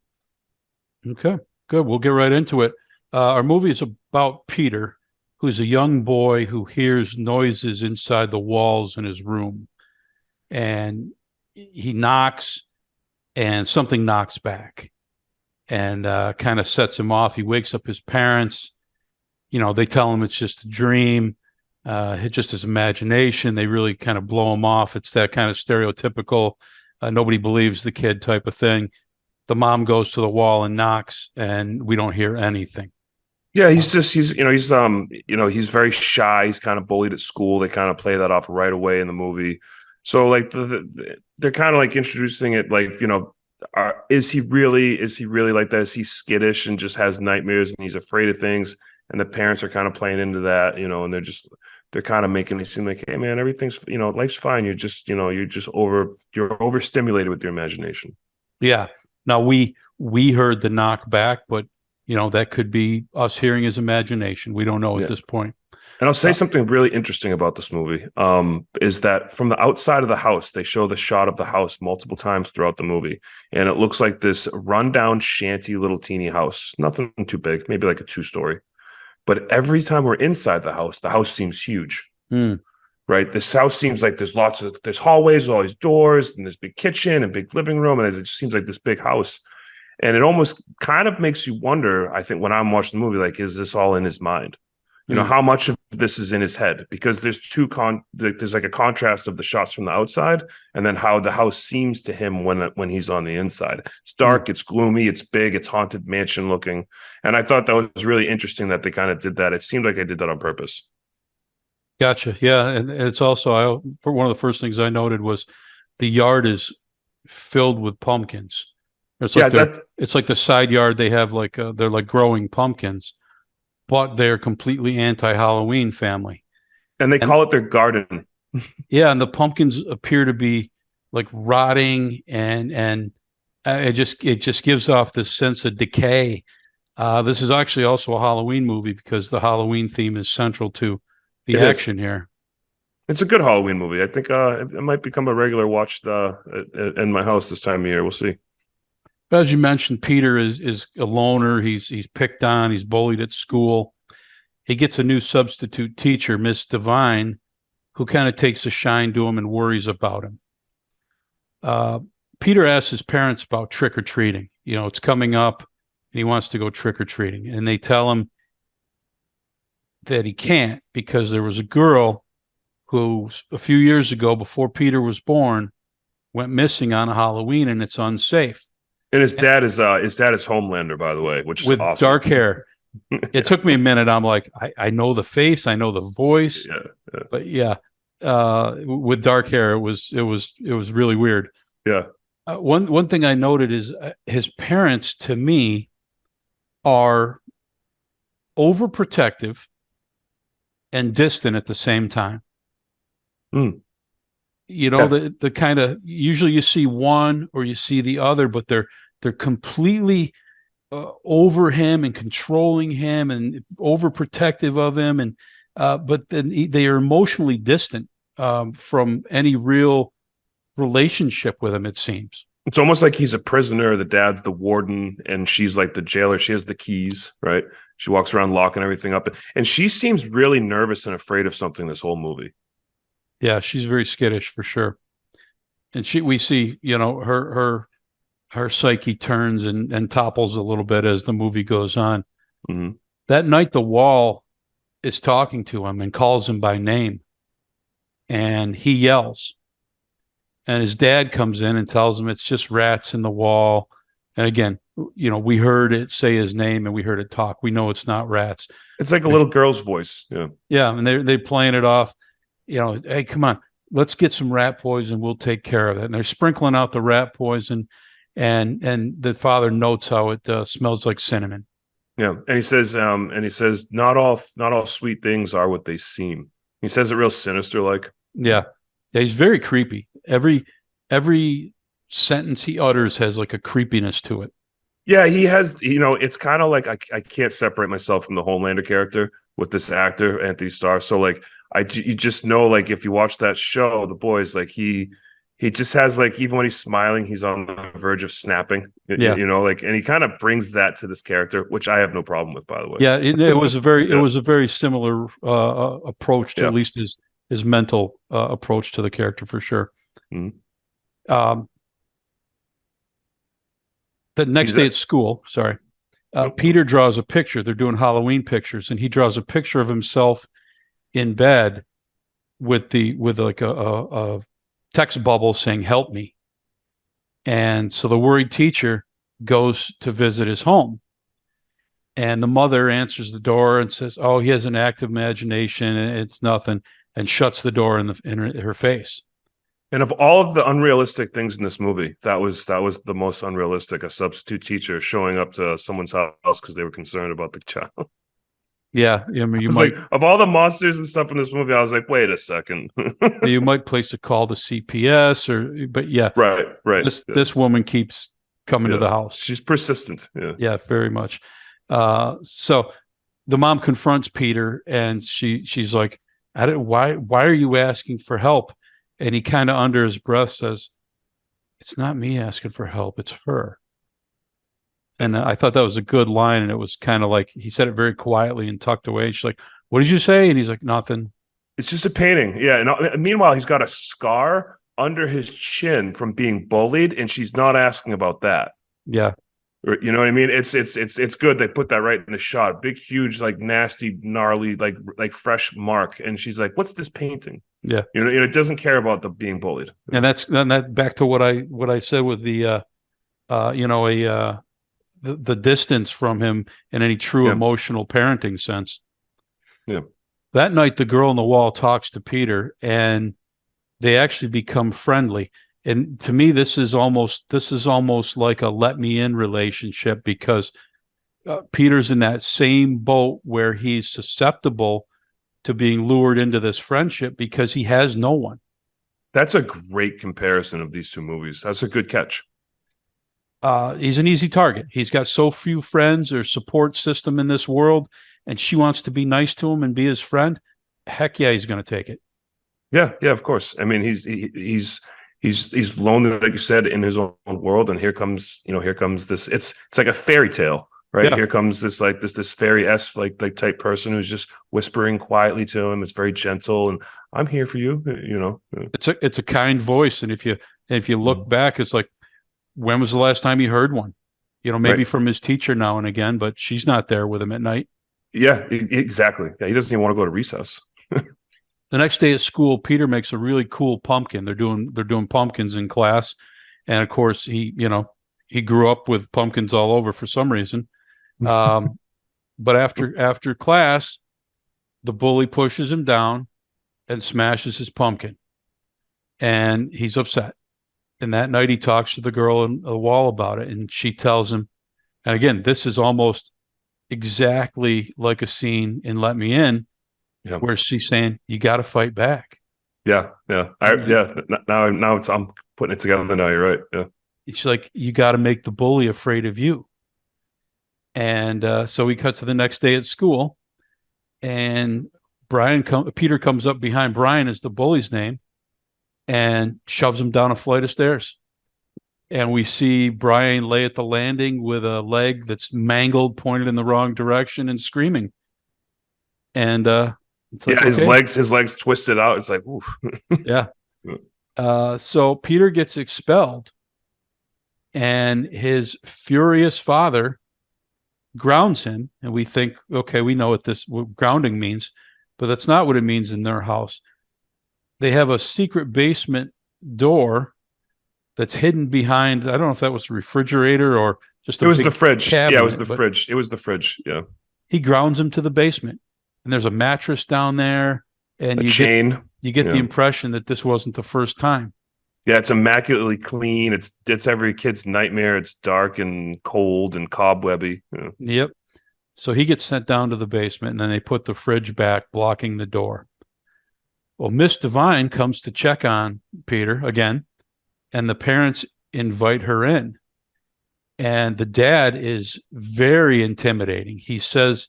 Okay, good. We'll get right into it. Our movie is about Peter, who's a young boy who hears noises inside the walls in his room. And he knocks, and something knocks back and kind of sets him off. He wakes up his parents. They tell him it's just a dream. It's just his imagination. They really kind of blow him off. It's that kind of stereotypical, nobody believes the kid type of thing. The mom goes to the wall and knocks, and we don't hear anything. Yeah, he's very shy. He's kind of bullied at school. They kind of play that off right away in the movie. So like they're kind of like introducing it like, is he really like that? Is he skittish and just has nightmares and he's afraid of things? And the parents are kind of playing into that, and they're kind of making it seem like, hey man, everything's, life's fine. You're overstimulated with your imagination. Yeah. Now we heard the knockback, but that could be us hearing his imagination. We don't know at this point. And I'll say something really interesting about this movie, is that from the outside of the house, they show the shot of the house multiple times throughout the movie. And it looks like this rundown, shanty little teeny house. Nothing too big, maybe like a 2-story. But every time we're inside the house seems huge. Right? This house seems like there's hallways, all these doors, and this big kitchen and big living room. And it just seems like this big house. And it almost kind of makes you wonder, I think, when I'm watching the movie, like, is this all in his mind? How much of this is in his head? Because there's there's like a contrast of the shots from the outside and then how the house seems to him when he's on the inside. It's dark, it's gloomy, it's big, it's haunted mansion looking. And I thought that was really interesting that they kind of did that. It seemed like they did that on purpose. Gotcha. Yeah. And it's also, for one of the first things I noted was the yard is filled with pumpkins. It's like the side yard. They have they're like growing pumpkins, but they're completely anti-Halloween family. And they call it their garden. Yeah, and the pumpkins appear to be like rotting, and it just gives off this sense of decay. This is actually also a Halloween movie because the Halloween theme is central to the action here. It's a good Halloween movie. I think it might become a regular watch in my house this time of year. We'll see. As you mentioned, Peter is a loner. He's picked on. He's bullied at school. He gets a new substitute teacher, Miss Devine, who kind of takes a shine to him and worries about him. Peter asks his parents about trick-or-treating. It's coming up, and he wants to go trick-or-treating. And they tell him that he can't because there was a girl who, a few years ago, before Peter was born, went missing on a Halloween, and it's unsafe. And his dad is Homelander, by the way, which is with awesome. Dark hair. It took me a minute. I'm like, I know the face, I know the voice, but with dark hair, it was really weird. Yeah. One thing I noted is his parents, to me, are overprotective and distant at the same time. The kind of, usually you see one or you see the other, but they're completely over him and controlling him and overprotective of him, and but then they are emotionally distant from any real relationship with him. It seems it's almost like he's a prisoner. The dad's the warden, and she's like the jailer. She has the keys, right? She walks around locking everything up, and she seems really nervous and afraid of something this whole movie. Yeah, she's very skittish for sure. And we see, her psyche turns and topples a little bit as the movie goes on. Mm-hmm. That night, the wall is talking to him and calls him by name. And he yells. And his dad comes in and tells him it's just rats in the wall. And again, we heard it say his name and we heard it talk. We know it's not rats. It's like a little girl's voice. Yeah. Yeah. And they're playing it off. Hey, come on, let's get some rat poison. We'll take care of it. And they're sprinkling out the rat poison, and the father notes how it smells like cinnamon. Yeah, and he says, not all sweet things are what they seem. He says it real sinister, like. Yeah, he's very creepy. Every sentence he utters has like a creepiness to it. Yeah, he has. It's kind of like I can't separate myself from the Homelander character with this actor Anthony Starr. So like. You just know, like, if you watch that show, The Boys, like he just has, like, even when he's smiling, he's on the verge of snapping. Yeah. And he kind of brings that to this character, which I have no problem with, by the way. Yeah, it was a very similar approach to at least his mental approach to the character for sure. Mm-hmm. The next day at school, sorry, Peter draws a picture. They're doing Halloween pictures, and he draws a picture of himself in bed with like a text bubble saying "Help me." And so the worried teacher goes to visit his home, and the mother answers the door and says, "Oh, he has an active imagination. It's nothing," and shuts the door in her face. And of all of the unrealistic things in this movie, that was the most unrealistic. A substitute teacher showing up to someone's house because they were concerned about the child. Yeah, I mean, Like, of all the monsters and stuff in this movie, I was like, wait a second. you might place a call to CPS, but yeah, right. This woman keeps coming to the house. She's persistent. Yeah, very much. So the mom confronts Peter, and she's like, why are you asking for help? And he kind of under his breath says, "It's not me asking for help, it's her." And I thought that was a good line. And it was kind of like, he said it very quietly and tucked away. She's like, "What did you say?" And he's like, "Nothing." It's just a painting. Yeah. And meanwhile, he's got a scar under his chin from being bullied, and she's not asking about that. Yeah. You know what I mean? It's good. They put that right in the shot. Big, huge, like nasty, gnarly, like fresh mark. And she's like, "What's this painting?" Yeah. It doesn't care about the being bullied. And that back to what I said with the the distance from him in any true emotional parenting sense. Yeah. That night, the girl on the wall talks to Peter, and they actually become friendly. And to me, this is almost like a let me in relationship, because Peter's in that same boat where he's susceptible to being lured into this friendship because he has no one. That's a great comparison of these two movies. That's a good catch. He's an easy target. He's got so few friends or support system in this world, and she wants to be nice to him and be his friend. Heck yeah, he's going to take it. Yeah, of course. I mean, he's lonely, like you said, in his own world, and here comes this. It's like a fairy tale, right? Yeah. Here comes this fairy-esque like type person who's just whispering quietly to him. It's very gentle, and I'm here for you. It's a kind voice, and if you look back, it's like, when was the last time you heard one? Maybe from his teacher now and again, but she's not there with him at night. Yeah, exactly. Yeah, he doesn't even want to go to recess. The next day at school, Peter makes a really cool pumpkin. They're doing pumpkins in class, and of course he grew up with pumpkins all over for some reason. But after class, the bully pushes him down and smashes his pumpkin, and he's upset. And that night he talks to the girl on the wall about it, and she tells him, and again, this is almost exactly like a scene in Let Me In, where she's saying, "You got to fight back." Yeah. Now I'm putting it together. Now you're right. Yeah. She's like, "You got to make the bully afraid of you." And so we cut to the next day at school, and Peter comes up behind Brian, is the bully's name, and shoves him down a flight of stairs. And we see Brian lay at the landing with a leg that's mangled, pointed in the wrong direction, and screaming. And it's like, his legs twisted out. It's like, oof. Yeah. So Peter gets expelled, and his furious father grounds him. And we think, okay, we know what grounding means, but that's not what it means in their house. They have a secret basement door that's hidden behind, I don't know if that was a refrigerator or just it was the fridge. Cabinet, yeah, it was the fridge. It was the fridge. Yeah. He grounds him to the basement, and there's a mattress down there, and you get the impression that this wasn't the first time. Yeah, it's immaculately clean. It's every kid's nightmare. It's dark and cold and cobwebby. Yeah. Yep. So he gets sent down to the basement, and then they put the fridge back, blocking the door. Well, Miss Devine comes to check on Peter again, and the parents invite her in. And the dad is very intimidating. He says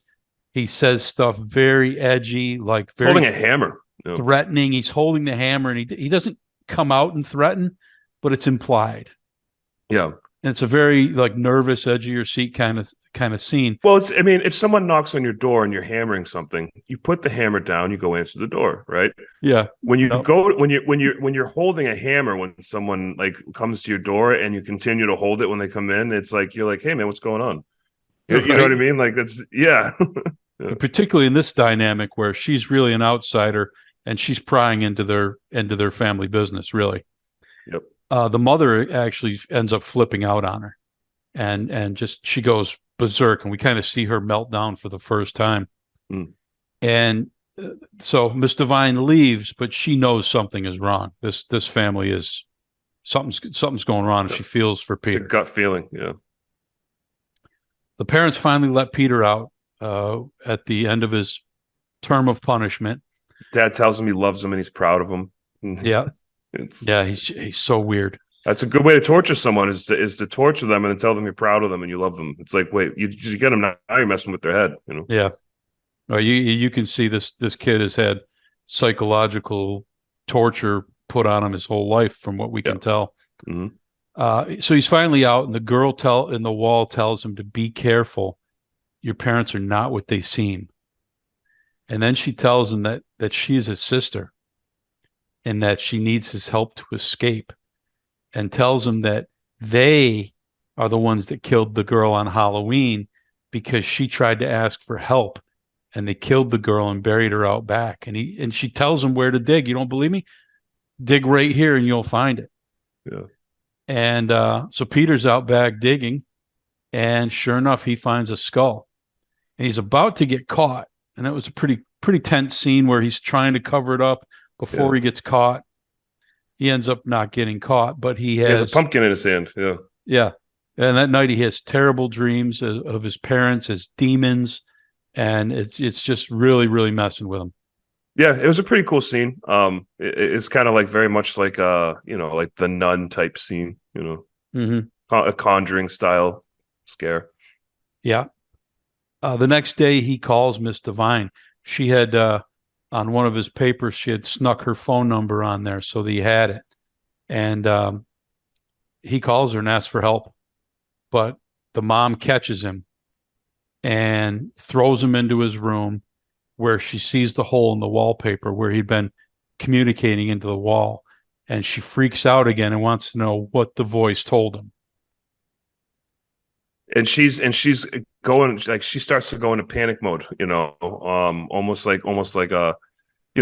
stuff very edgy, like very holding a hammer, threatening. He's holding the hammer, and he doesn't come out and threaten, but it's implied. Yeah. And it's a very like nervous, edge of your seat kind of scene. Well, I mean, if someone knocks on your door and you're hammering something, you put the hammer down, you go answer the door, right? Yeah. When you Yep. go, when you're holding a hammer, when someone like comes to your door and you continue to hold it when they come in, it's like, you're like, hey man, what's going on? You know what I mean? Like that's, yeah. Yeah. Particularly in this dynamic where she's really an outsider and she's prying into their family business, really. Yep. The mother actually ends up flipping out on her, and just she goes berserk, and we kind of see her melt down for the first time. Mm. And so Miss Devine leaves, but she knows something is wrong. This family is something's going on. She feels for It's a Peter. gut feeling. Yeah. The parents finally let Peter out at the end of his term of punishment. Dad tells him he loves him and he's proud of him. Yeah. Yeah, he's so weird. That's a good way to torture someone is to torture them and then tell them you're proud of them and you love them. It's like, wait, you get them now you're messing with their head, you know? Yeah. Well, you can see this kid has had psychological torture put on him his whole life, from what we can tell. Mm-hmm. So he's finally out, and the girl in the wall tells him to be careful. Your parents are not what they seem. And then she tells him that she is his sister and that she needs his help to escape, and tells him that they are the ones that killed the girl on Halloween because she tried to ask for help, and they killed the girl and buried her out back. And she tells him where to dig. You don't believe me? Dig right here and you'll find it. Yeah. And so Peter's out back digging, and sure enough, he finds a skull, and he's about to get caught. And that was a pretty tense scene where he's trying to cover it up before he gets caught. He ends up not getting caught, but he has a pumpkin in his hand. Yeah. Yeah. And that night he has terrible dreams of his parents as demons, and it's just really, really messing with him. Yeah, it was a pretty cool scene. It's kind of like very much like like the Nun type scene, a Conjuring style scare. Yeah. The next day he calls Miss Devine. She had on one of his papers, she had snuck her phone number on there so that he had it. And he calls her and asks for help, but the mom catches him and throws him into his room, where she sees the hole in the wallpaper where he'd been communicating into the wall. And she freaks out again and wants to know what the voice told him. And she's going, like, she starts to go into panic mode, almost like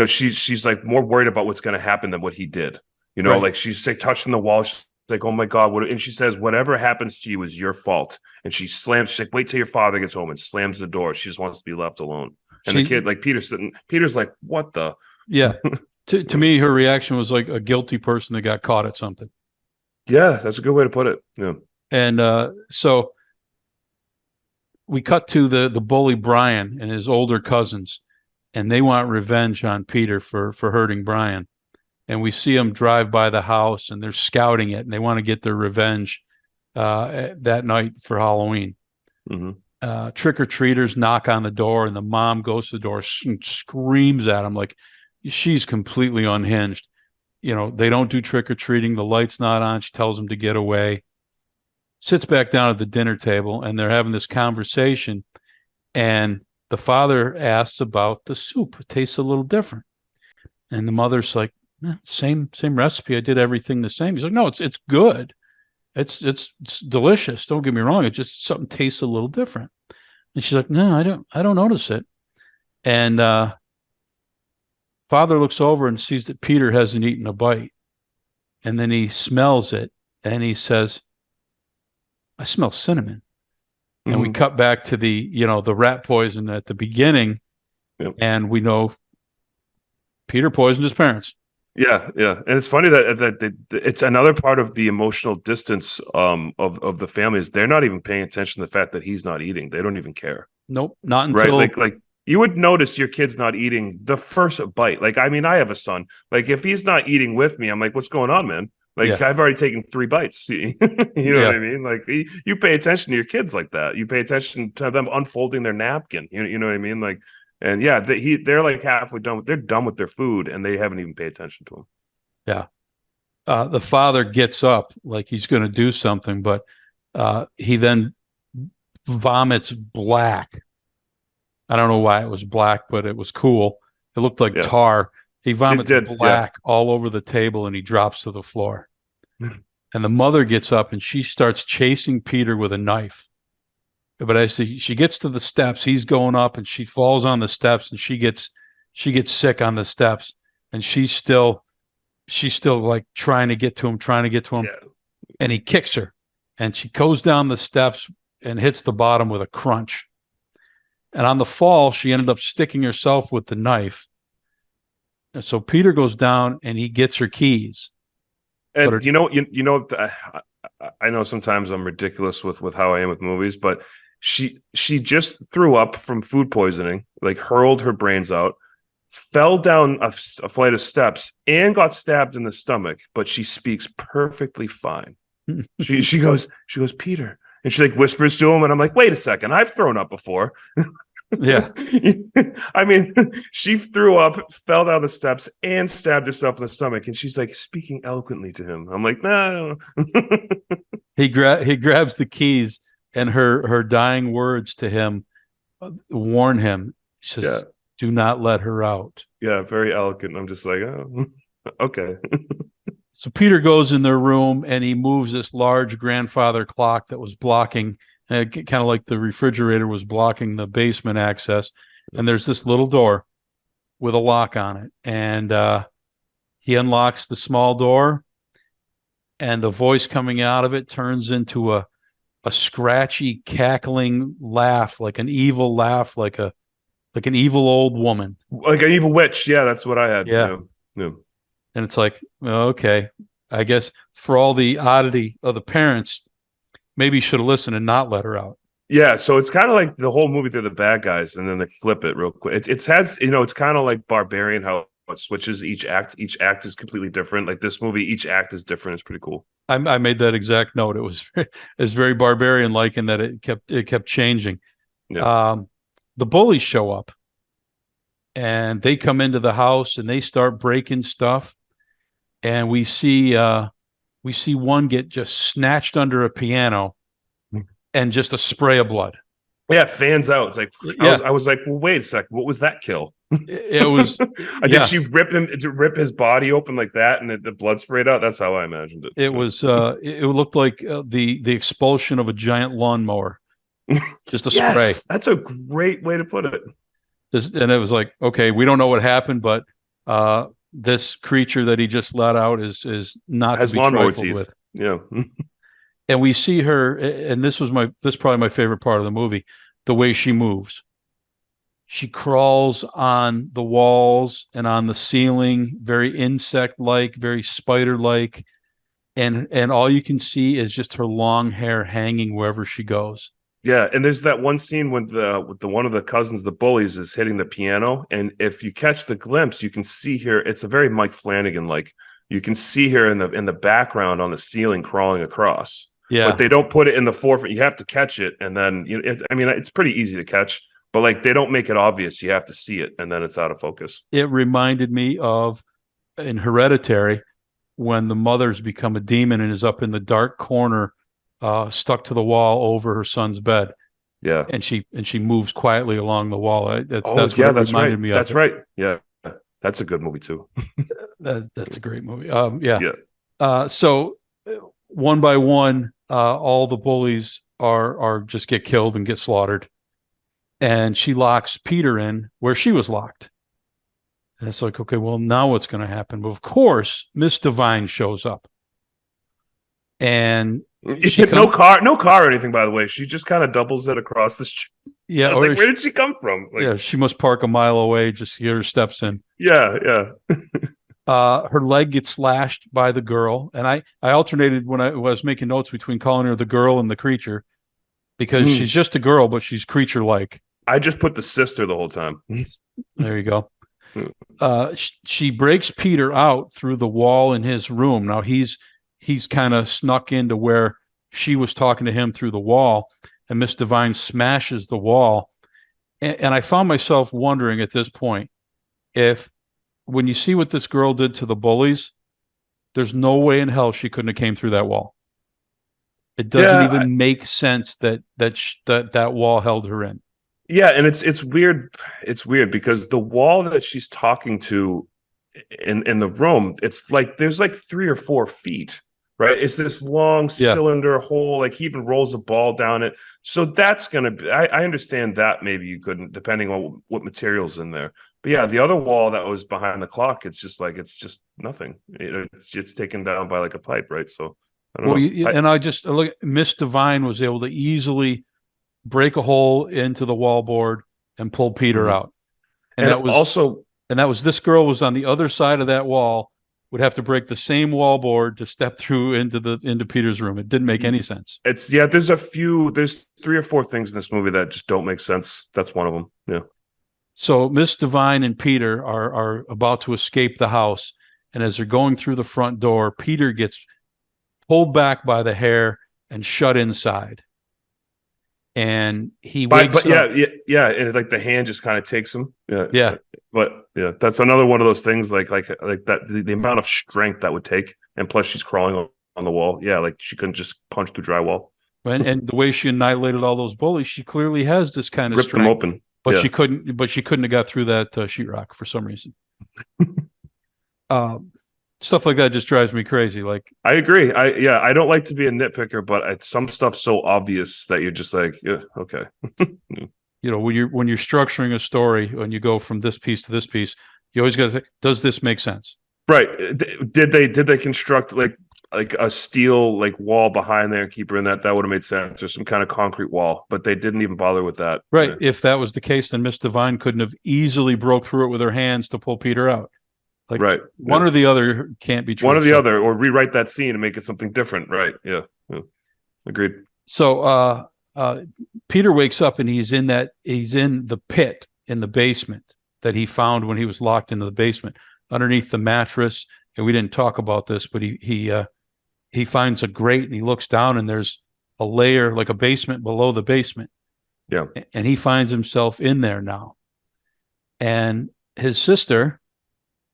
she's like more worried about what's going to happen than what he did, Right. Like she's like touching the wall. She's like, oh my God. And she says, whatever happens to you is your fault. And she's like, wait till your father gets home, and slams the door. She just wants to be left alone. And the kid, like Peter's like, what the? Yeah. To me, her reaction was like a guilty person that got caught at something. Yeah, that's a good way to put it. Yeah. And so we cut to the bully Brian and his older cousins, and they want revenge on Peter for hurting Brian. And we see them drive by the house, and they're scouting it, and they want to get their revenge that night for Halloween. Mm-hmm. Trick-or-treaters knock on the door, and the mom goes to the door and screams at him like she's completely unhinged. They don't do trick-or-treating. The light's not on. She tells them to get away. Sits back down at the dinner table, and they're having this conversation, and the father asks about the soup. It tastes a little different. And the mother's like, same recipe. I did everything the same. He's like, no, it's good. It's delicious. Don't get me wrong. It just something tastes a little different. And she's like, no, I don't notice it. And father looks over and sees that Peter hasn't eaten a bite. And then he smells it, and he says, I smell cinnamon. Mm-hmm. And we cut back to the rat poison at the beginning. Yep. And we know Peter poisoned his parents. Yeah, and it's funny that it's another part of the emotional distance of the family is they're not even paying attention to the fact that he's not eating. They don't even care. Nope, not until like you would notice your kid's not eating the first bite. Like, I mean, I have a son. Like, if he's not eating with me, I'm like, what's going on, man? Like, I've already taken 3 bites. You know what I mean? Like, you pay attention to your kids like that. You pay attention to them unfolding their napkin. You know what I mean? Like. And yeah, they're like halfway done. They're done with their food, and they haven't even paid attention to him. Yeah. The father gets up like he's going to do something, but He then vomits black. I don't know why it was black, but it was cool. It looked like tar. He vomits black all over the table, and he drops to the floor. And the mother gets up and she starts chasing Peter with a knife. But as she gets to the steps, he's going up, and she falls on the steps, and she gets sick on the steps, and she's still like trying to get to him, and he kicks her, and she goes down the steps and hits the bottom with a crunch. And on the fall, she ended up sticking herself with the knife. And so Peter goes down and he gets her keys. And I know sometimes I'm ridiculous with how I am with movies, but she just threw up from food poisoning, like hurled her brains out, fell down a flight of steps, and got stabbed in the stomach. But she speaks perfectly fine. she goes, Peter, and she like whispers to him, and I'm like, wait a second, I've thrown up before. Yeah. I mean, she threw up, fell down the steps, and stabbed herself in the stomach, and she's like speaking eloquently to him. I'm like, no. He grabs the keys, and her dying words to him warn him. She says, do not let her out. Yeah, very eloquent. I'm just like, oh, okay. So Peter goes in their room, and he moves this large grandfather clock that was blocking, kind of like the refrigerator was blocking the basement access. And there's this little door with a lock on it. And he unlocks the small door, and the voice coming out of it turns into a scratchy, cackling laugh, like an evil laugh, like an evil old woman. Like an evil witch. Yeah, that's what I had. Yeah. And it's like, okay, I guess for all the oddity of the parents, maybe you should have listened and not let her out. Yeah, so it's kind of like the whole movie, they're the bad guys, and then they flip it real quick. It has, it's kind of like Barbarian, how it switches each act. Each act is completely different. Like this movie, each act is different. It's pretty cool. I made that exact note. It was very Barbarian-like in that it kept changing. Yeah. The bullies show up, and they come into the house, and they start breaking stuff. And we see one get just snatched under a piano, and just a spray of blood. Yeah, fans out. It's like I was like, well, wait a second, what was that kill? It was. Did she rip his body open like that, and the blood sprayed out? That's how I imagined it. It was. It looked like the expulsion of a giant lawnmower. Just a spray. That's a great way to put it. And it was like, okay, we don't know what happened, but this creature that he just let out is not to be trifled with. Yeah. And we see her, and this is probably my favorite part of the movie, the way she moves. She crawls on the walls and on the ceiling, very insect-like, very spider-like, and all you can see is just her long hair hanging wherever she goes. Yeah, and there's that one scene when with one of the cousins, the bullies, is hitting the piano, and if you catch the glimpse, you can see her. It's a very Mike Flanagan-like. You can see her in the background on the ceiling crawling across. Yeah, but they don't put it in the forefront. You have to catch it, and then it's pretty easy to catch, but like they don't make it obvious. You have to see it, and then it's out of focus. It reminded me of in Hereditary when the mother's become a demon and is up in the dark corner, stuck to the wall over her son's bed. Yeah, and she moves quietly along the wall. That's what that's reminded right. me of. That's right. Yeah, that's a good movie too. That's a great movie. So one by one, all the bullies are just get killed and get slaughtered, and she locks Peter in where she was locked. And it's like, okay, well, now what's going to happen? But of course, Miss Devine shows up, and no car or anything. By the way, she just kind of doubles it across the street. Yeah, I was like, where did she come from? Like, yeah, she must park a mile away just to get her steps in. Yeah. Her leg gets slashed by the girl, and I alternated when I was making notes between calling her the girl and the creature, because she's just a girl, but she's creature-like. I just put the sister the whole time. There you go. She breaks Peter out through the wall in his room. Now he's kind of snuck into where she was talking to him through the wall, and Miss Devine smashes the wall. And I found myself wondering at this point if, when you see what this girl did to the bullies, there's no way in hell she couldn't have came through that wall. It doesn't even make sense that that wall held her in. Yeah, and it's weird. It's weird because the wall that she's talking to in the room, it's like there's like 3 or 4 feet, right? It's this long cylinder hole. Like he even rolls a ball down it. So that's gonna be. I understand that maybe you couldn't, depending on what material's in there. But yeah, the other wall that was behind the clock, it's just nothing. It's taken down by like a pipe, right? So I don't know. And I just look. Miss Divine was able to easily break a hole into the wallboard and pull Peter out, and that was this girl was on the other side of that wall, would have to break the same wallboard to step through into Peter's room. It didn't make any sense. There's 3 or 4 things in this movie that just don't make sense. That's one of them. Yeah. So Miss Divine and Peter are about to escape the house, and as they're going through the front door, Peter gets pulled back by the hair and shut inside. And he wakes up. And it's like the hand just kind of takes him. Yeah. But yeah, that's another one of those things like that the amount of strength that would take, and plus she's crawling on the wall. Yeah, like she couldn't just punch through drywall. And the way she annihilated all those bullies, she clearly has this kind of ripped strength. them open. But she couldn't have got through that sheetrock for some reason. Stuff like that just drives me crazy. Like, I agree. I don't like to be a nitpicker, but some stuff's so obvious that you're just like, yeah, okay. You know, when you're structuring a story, when you go from this piece to this piece, you always got to think, does this make sense? Right. Did they construct like a steel like wall behind there and keep her in that? That would have made sense, or some kind of concrete wall, but they didn't even bother with that. Right. Yeah. If that was the case, then Miss Divine couldn't have easily broke through it with her hands to pull Peter out. Like, right. One or the other can't be true. One or the other, or rewrite that scene and make it something different. Right. Yeah. Agreed. So Peter wakes up and he's in the pit in the basement that he found when he was locked into the basement underneath the mattress. And we didn't talk about this, but he finds a grate and he looks down and there's a layer, like a basement below the basement. Yeah. And he finds himself in there now. And his sister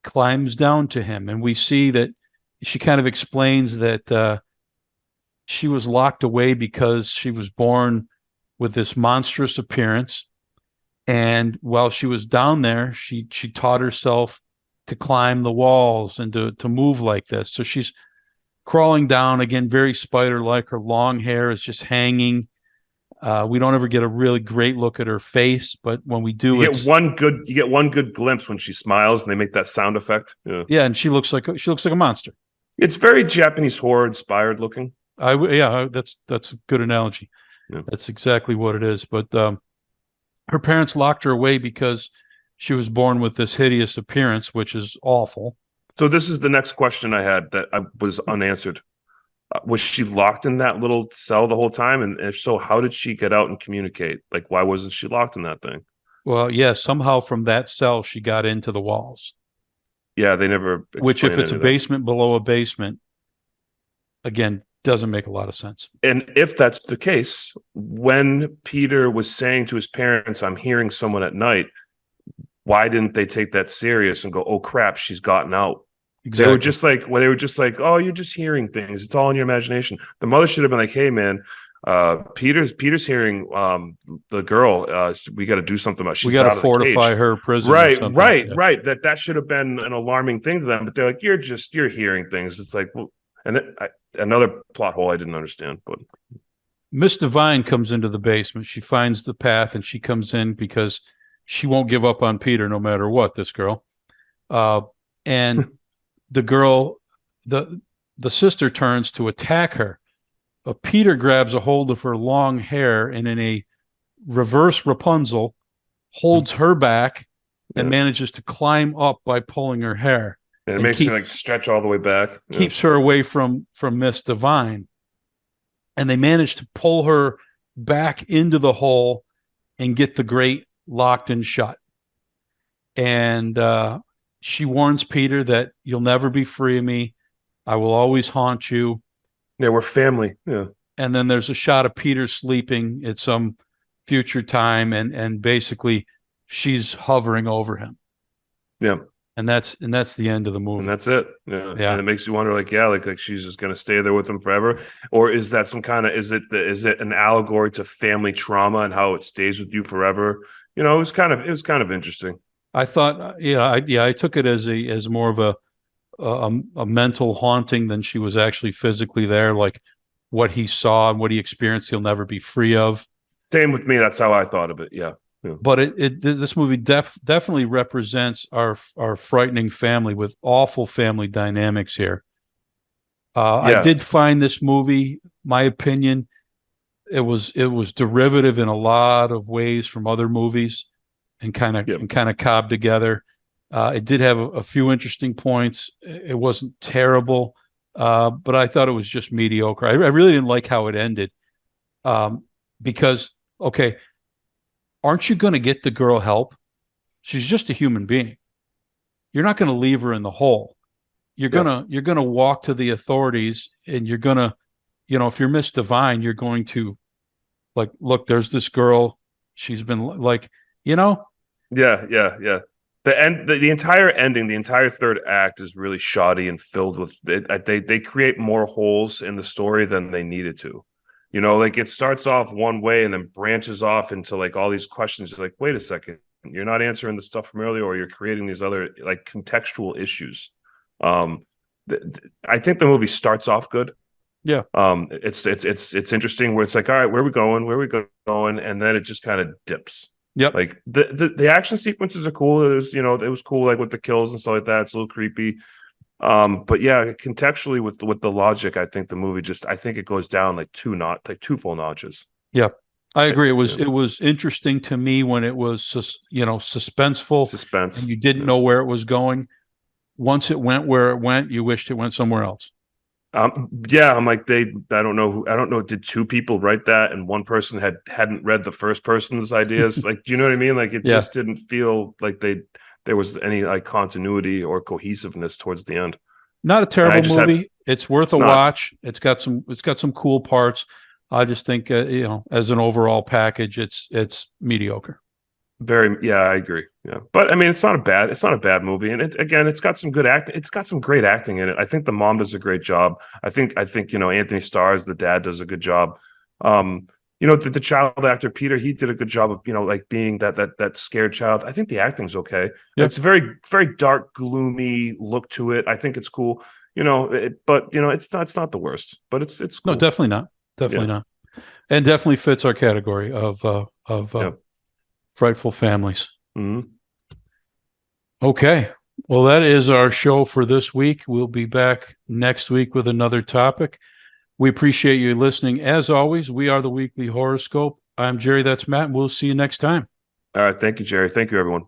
climbs down to him, and we see that she kind of explains that she was locked away because she was born with this monstrous appearance, and while she was down there, she taught herself to climb the walls and to move like this. So she's crawling down, again, very spider-like. Her long hair is just hanging. We don't ever get a really great look at her face, but when we do, you get one good glimpse when she smiles, and they make that sound effect. Yeah, and she looks like a monster. It's very Japanese horror inspired looking. That's a good analogy. Yeah. That's exactly what it is. But her parents locked her away because she was born with this hideous appearance, which is awful. So this is the next question I had that was unanswered. Was she locked in that little cell the whole time? And if so, how did she get out and communicate? Like, why wasn't she locked in that thing? Well, yeah, somehow from that cell, she got into the walls. Yeah, they never. Which, if it's a basement below a basement, again, doesn't make a lot of sense. And if that's the case, when Peter was saying to his parents, "I'm hearing someone at night," why didn't they take that serious and go, "Oh crap, she's gotten out"? Exactly. They were just like, "Oh, you're just hearing things. It's all in your imagination." The mother should have been like, "Hey, man, Peter's hearing the girl. We got to do something about. She's we got to fortify her prison." Right. That should have been an alarming thing to them. But they're like, "You're hearing things." It's like, well, and another plot hole I didn't understand. But Miss Divine comes into the basement. She finds the path and she comes in because she won't give up on Peter no matter what. This girl, and. The girl, the sister turns to attack her, but Peter grabs a hold of her long hair and in a reverse Rapunzel holds her back and manages to climb up by pulling her hair. And it makes her like stretch all the way back. Keeps her away from Miss Divine. And they manage to pull her back into the hole and get the grate locked and shut. And she warns Peter that you'll never be free of me. I will always haunt you. Yeah, we're family. Yeah. And then there's a shot of Peter sleeping at some future time, and basically she's hovering over him. Yeah. and that's the end of the movie. And that's it. Yeah. Yeah. And it makes you wonder, like she's just gonna stay there with him forever, or is that some kind of is it an allegory to family trauma and how it stays with you forever? It was kind of interesting. I thought, I took it as more of a mental haunting than she was actually physically there. Like what he saw and what he experienced, he'll never be free of. Same with me. That's how I thought of it. Yeah. But this movie definitely represents our frightening family with awful family dynamics here. I did find this movie, my opinion, it was derivative in a lot of ways from other movies, and kind of cobbed together. It did have a few interesting points. It wasn't terrible, but I thought it was just mediocre. I really didn't like how it ended, because okay. Aren't you going to get the girl help? She's just a human being. You're not going to leave her in the hole. You're gonna walk to the authorities, and you're gonna, if you're Miss Divine, you're going to, like, look, there's this girl. She's been like, Yeah. The entire ending, the entire third act is really shoddy and filled with they create more holes in the story than they needed to. Like it starts off one way and then branches off into like all these questions. You're like, wait a second, you're not answering the stuff from earlier, or you're creating these other like contextual issues. I think the movie starts off good. Yeah. It's interesting where it's like, all right, where are we going? And then it just kind of dips. Yep. Like the action sequences are cool. It was cool, like with the kills and stuff like that. It's a little creepy. But yeah, contextually with the logic, I think the movie I think it goes down like two full notches. Yeah, I agree. It was interesting to me when it was suspenseful, and you didn't know where it was going. Once it went where it went, you wished it went somewhere else. Yeah, I'm like I don't know. Did two people write that and one person hadn't read the first person's ideas? Like, do you know what I mean? Like it just didn't feel like there was any like continuity or cohesiveness towards the end. Not a terrible movie. It's worth a watch. It's got some cool parts. I just think as an overall package, it's mediocre. I agree. Yeah, but I mean, it's not a bad movie, and it's got some good acting. It's got some great acting in it. I think the mom does a great job. I think Anthony Starr, the dad, does a good job. The child actor Peter, he did a good job of like being that scared child. I think the acting's okay. Yep. It's a very, very dark, gloomy look to it. I think it's cool. But it's not the worst. But it's cool. No, definitely not. Definitely not. And definitely fits our category of frightful families. Mm-hmm. Okay. Well, that is our show for this week. We'll be back next week with another topic. We appreciate you listening. As always, we are the Weekly Horoscope. I'm Jerry. That's Matt. We'll see you next time. All right. Thank you, Jerry. Thank you, everyone.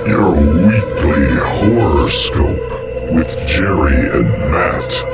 Your Weekly Horoscope with Jerry and Matt.